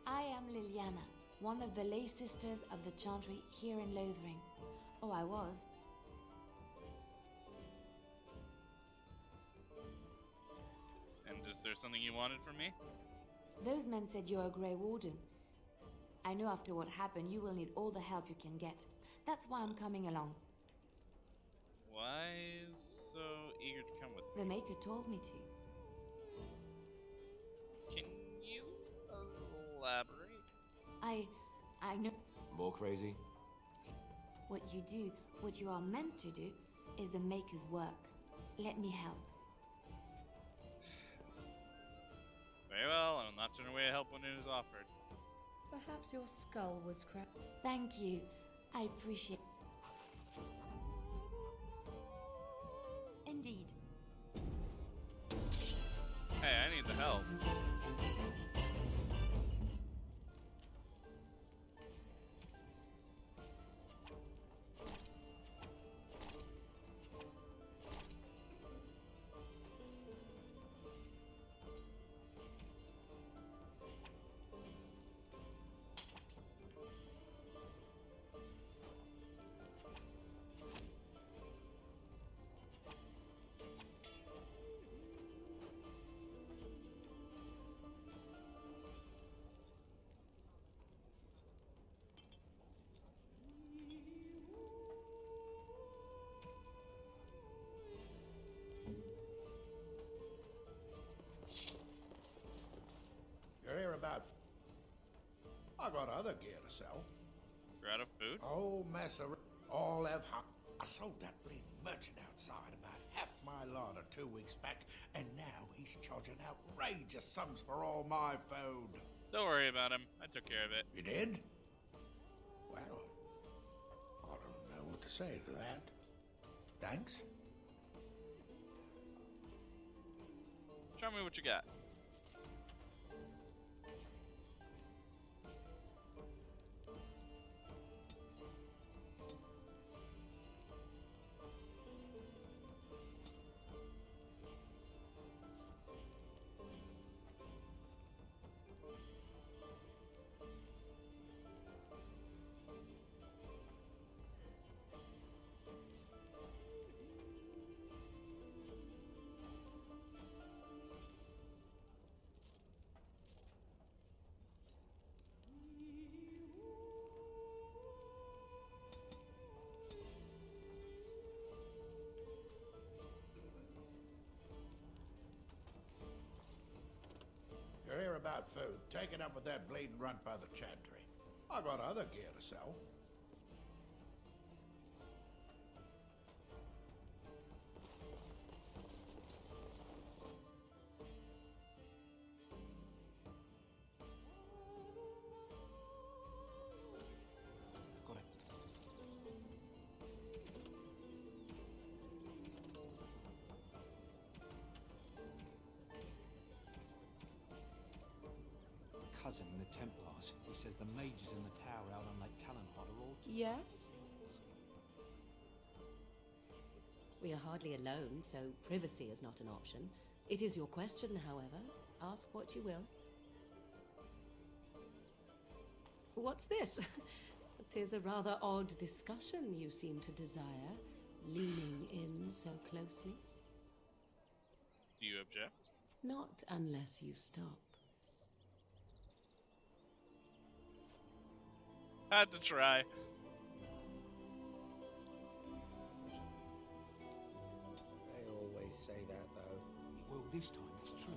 Speaker 22: I am Liliana, one of the lay sisters of the Chantry here in Lothering. Oh, I was.
Speaker 1: And is there something you wanted from me?
Speaker 22: Those men said you're a Grey Warden. I know after what happened, you will need all the help you can get. That's why I'm coming along.
Speaker 1: Why so eager to come with me?
Speaker 22: The Maker told me to.
Speaker 1: Can you elaborate?
Speaker 22: I know
Speaker 3: More crazy?
Speaker 22: what you do, what you are meant to do, is the Maker's work. Let me help.
Speaker 1: Very well, I'll not turn away help when it is offered.
Speaker 22: Perhaps your skull was cracked. Thank you. I appreciate. Indeed.
Speaker 1: Hey, I need the help.
Speaker 5: You're here about... I got other gear to sell.
Speaker 1: You're out of food?
Speaker 5: Oh, mess of... All have... I sold that bleeding merchant outside about half my larder 2 weeks back, and now he's charging outrageous sums for all my food.
Speaker 1: Don't worry about him. I took care of it.
Speaker 5: You did? Well, I don't know what to say to that. Thanks.
Speaker 1: Show me what you got.
Speaker 15: about food, take it up with that bleeding runt by the chantry. I got other gear to sell.
Speaker 17: Got it. Cousin in the Templars. He says the mages in the tower out on Lake Callanpot are all...
Speaker 8: Yes? We are hardly alone, so privacy is not an option. It is your question, however. Ask what you will. What's this? Tis a rather odd discussion you seem to desire, leaning in so closely.
Speaker 1: Do you object?
Speaker 8: Not unless you stop.
Speaker 1: Had to try.
Speaker 12: They always say that, though.
Speaker 17: Well, this time it's true.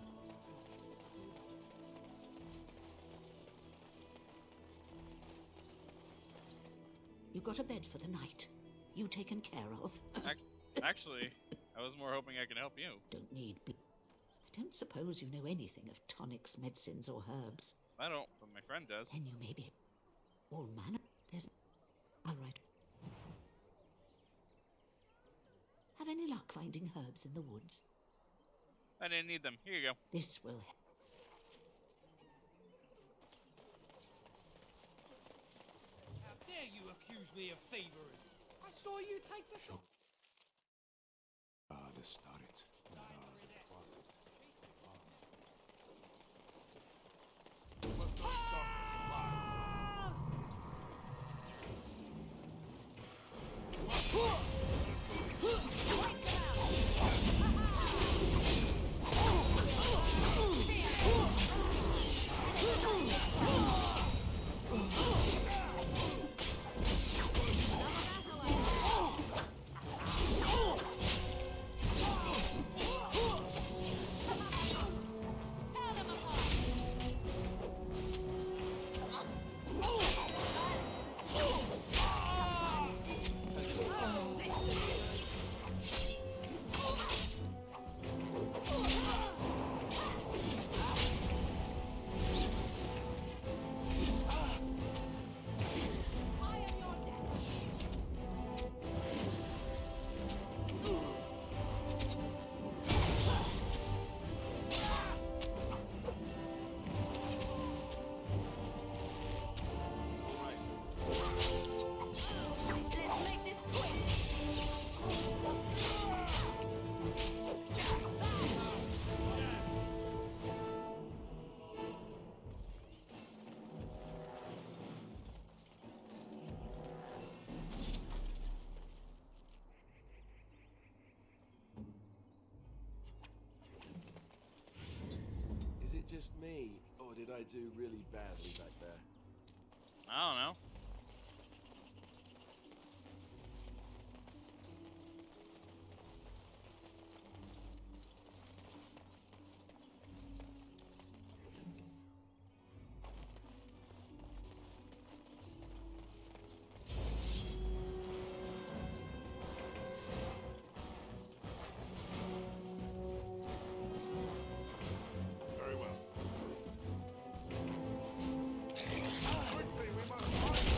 Speaker 14: You got a bed for the night. You taken care of.
Speaker 1: Actually, I was more hoping I could help you.
Speaker 14: Don't need be. I don't suppose you know anything of tonics, medicines, or herbs.
Speaker 1: I don't, but my friend does.
Speaker 14: Then you may be all manner. There's... All right. Have any luck finding herbs in the woods?
Speaker 1: I didn't need them. Here you go.
Speaker 14: This will help.
Speaker 5: How dare you accuse me of thievery? I saw you take the shot.
Speaker 7: Det starit.
Speaker 3: Just me, or did I do really badly back there?
Speaker 1: I don't know.
Speaker 7: Quickly, we must find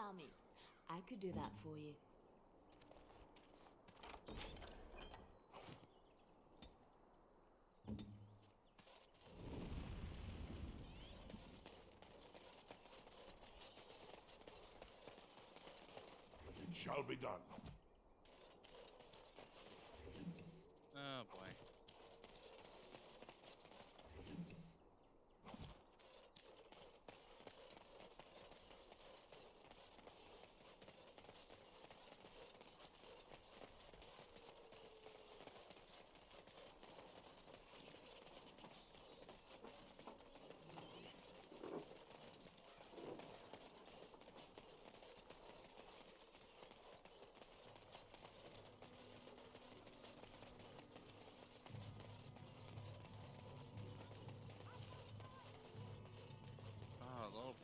Speaker 22: army. I could do that for you.
Speaker 7: It shall be done.
Speaker 1: Oh boy.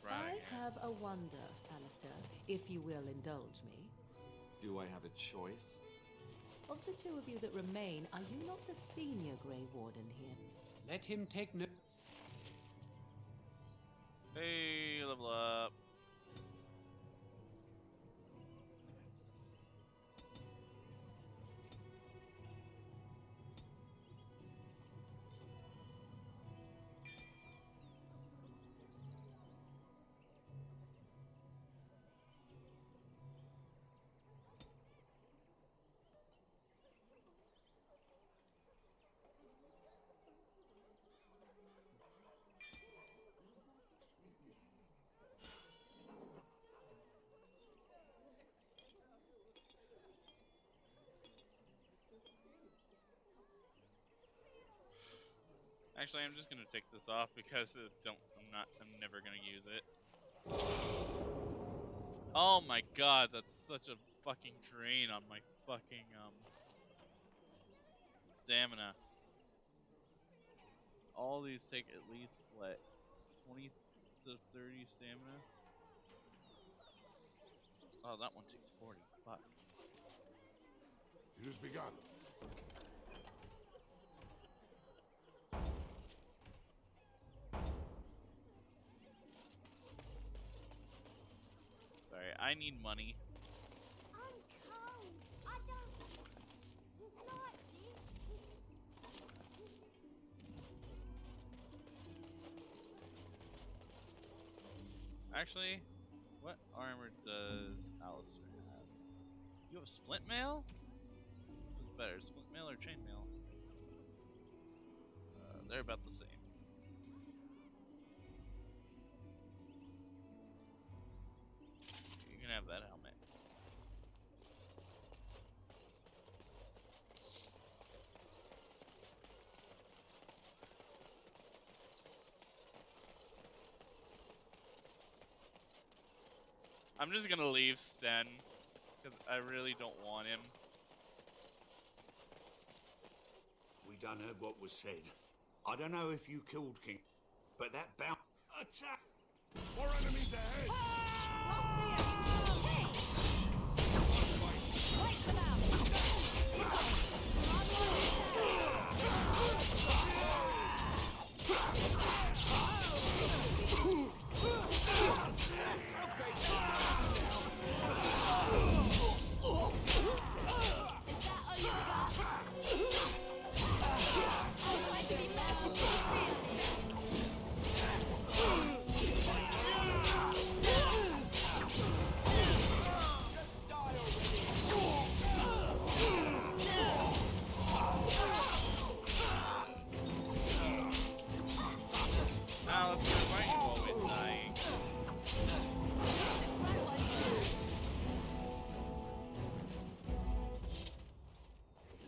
Speaker 8: I have a wonder, Alistair, if you will indulge me.
Speaker 18: Do I have a choice?
Speaker 8: Of the two of you that remain, are you not the senior Grey Warden here?
Speaker 12: Let him take no...
Speaker 1: Hey, level up. Actually, I'm just gonna take this off because I'm never gonna use it. Oh my god, that's such a fucking drain on my fucking stamina. All these take at least what, 20 to 30 stamina? Oh, that one takes 40. Fuck.
Speaker 7: It has begun.
Speaker 1: Sorry, I need money.
Speaker 2: I'm cold. I don't like this.
Speaker 1: Actually, what armor does Alistair have? You have a splint mail? What's better, splint mail or chain mail? They're about the same. You can have that helmet. I'm just gonna leave Sten, because I really don't want him.
Speaker 9: We done heard what was said. I don't know if you killed King, but that bound attack.
Speaker 7: More enemies ahead!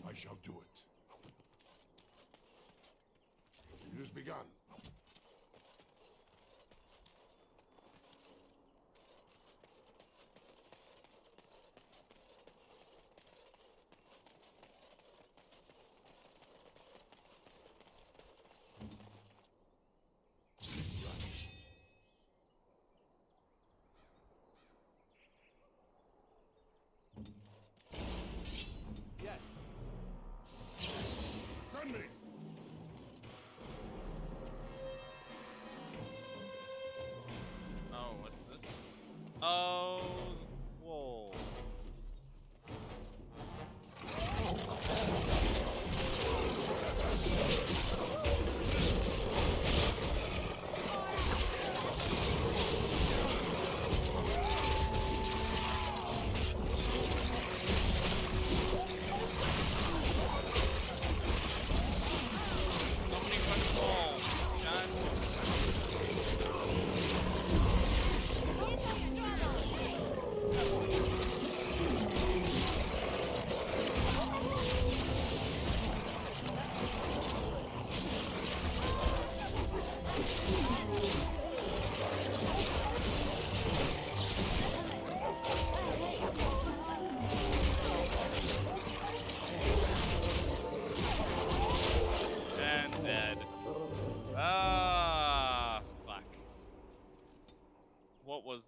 Speaker 7: I shall do it. It has begun.
Speaker 12: Yes.
Speaker 7: Send me!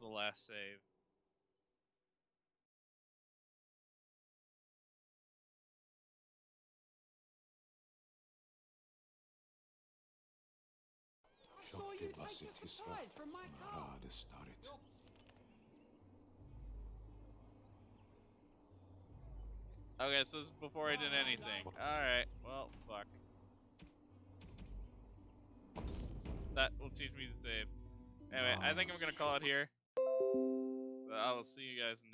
Speaker 1: the last save. Okay, so this is before I did anything. Alright, well, fuck. That will teach me to save. Anyway, I think I'm gonna call it here. So I will see you guys next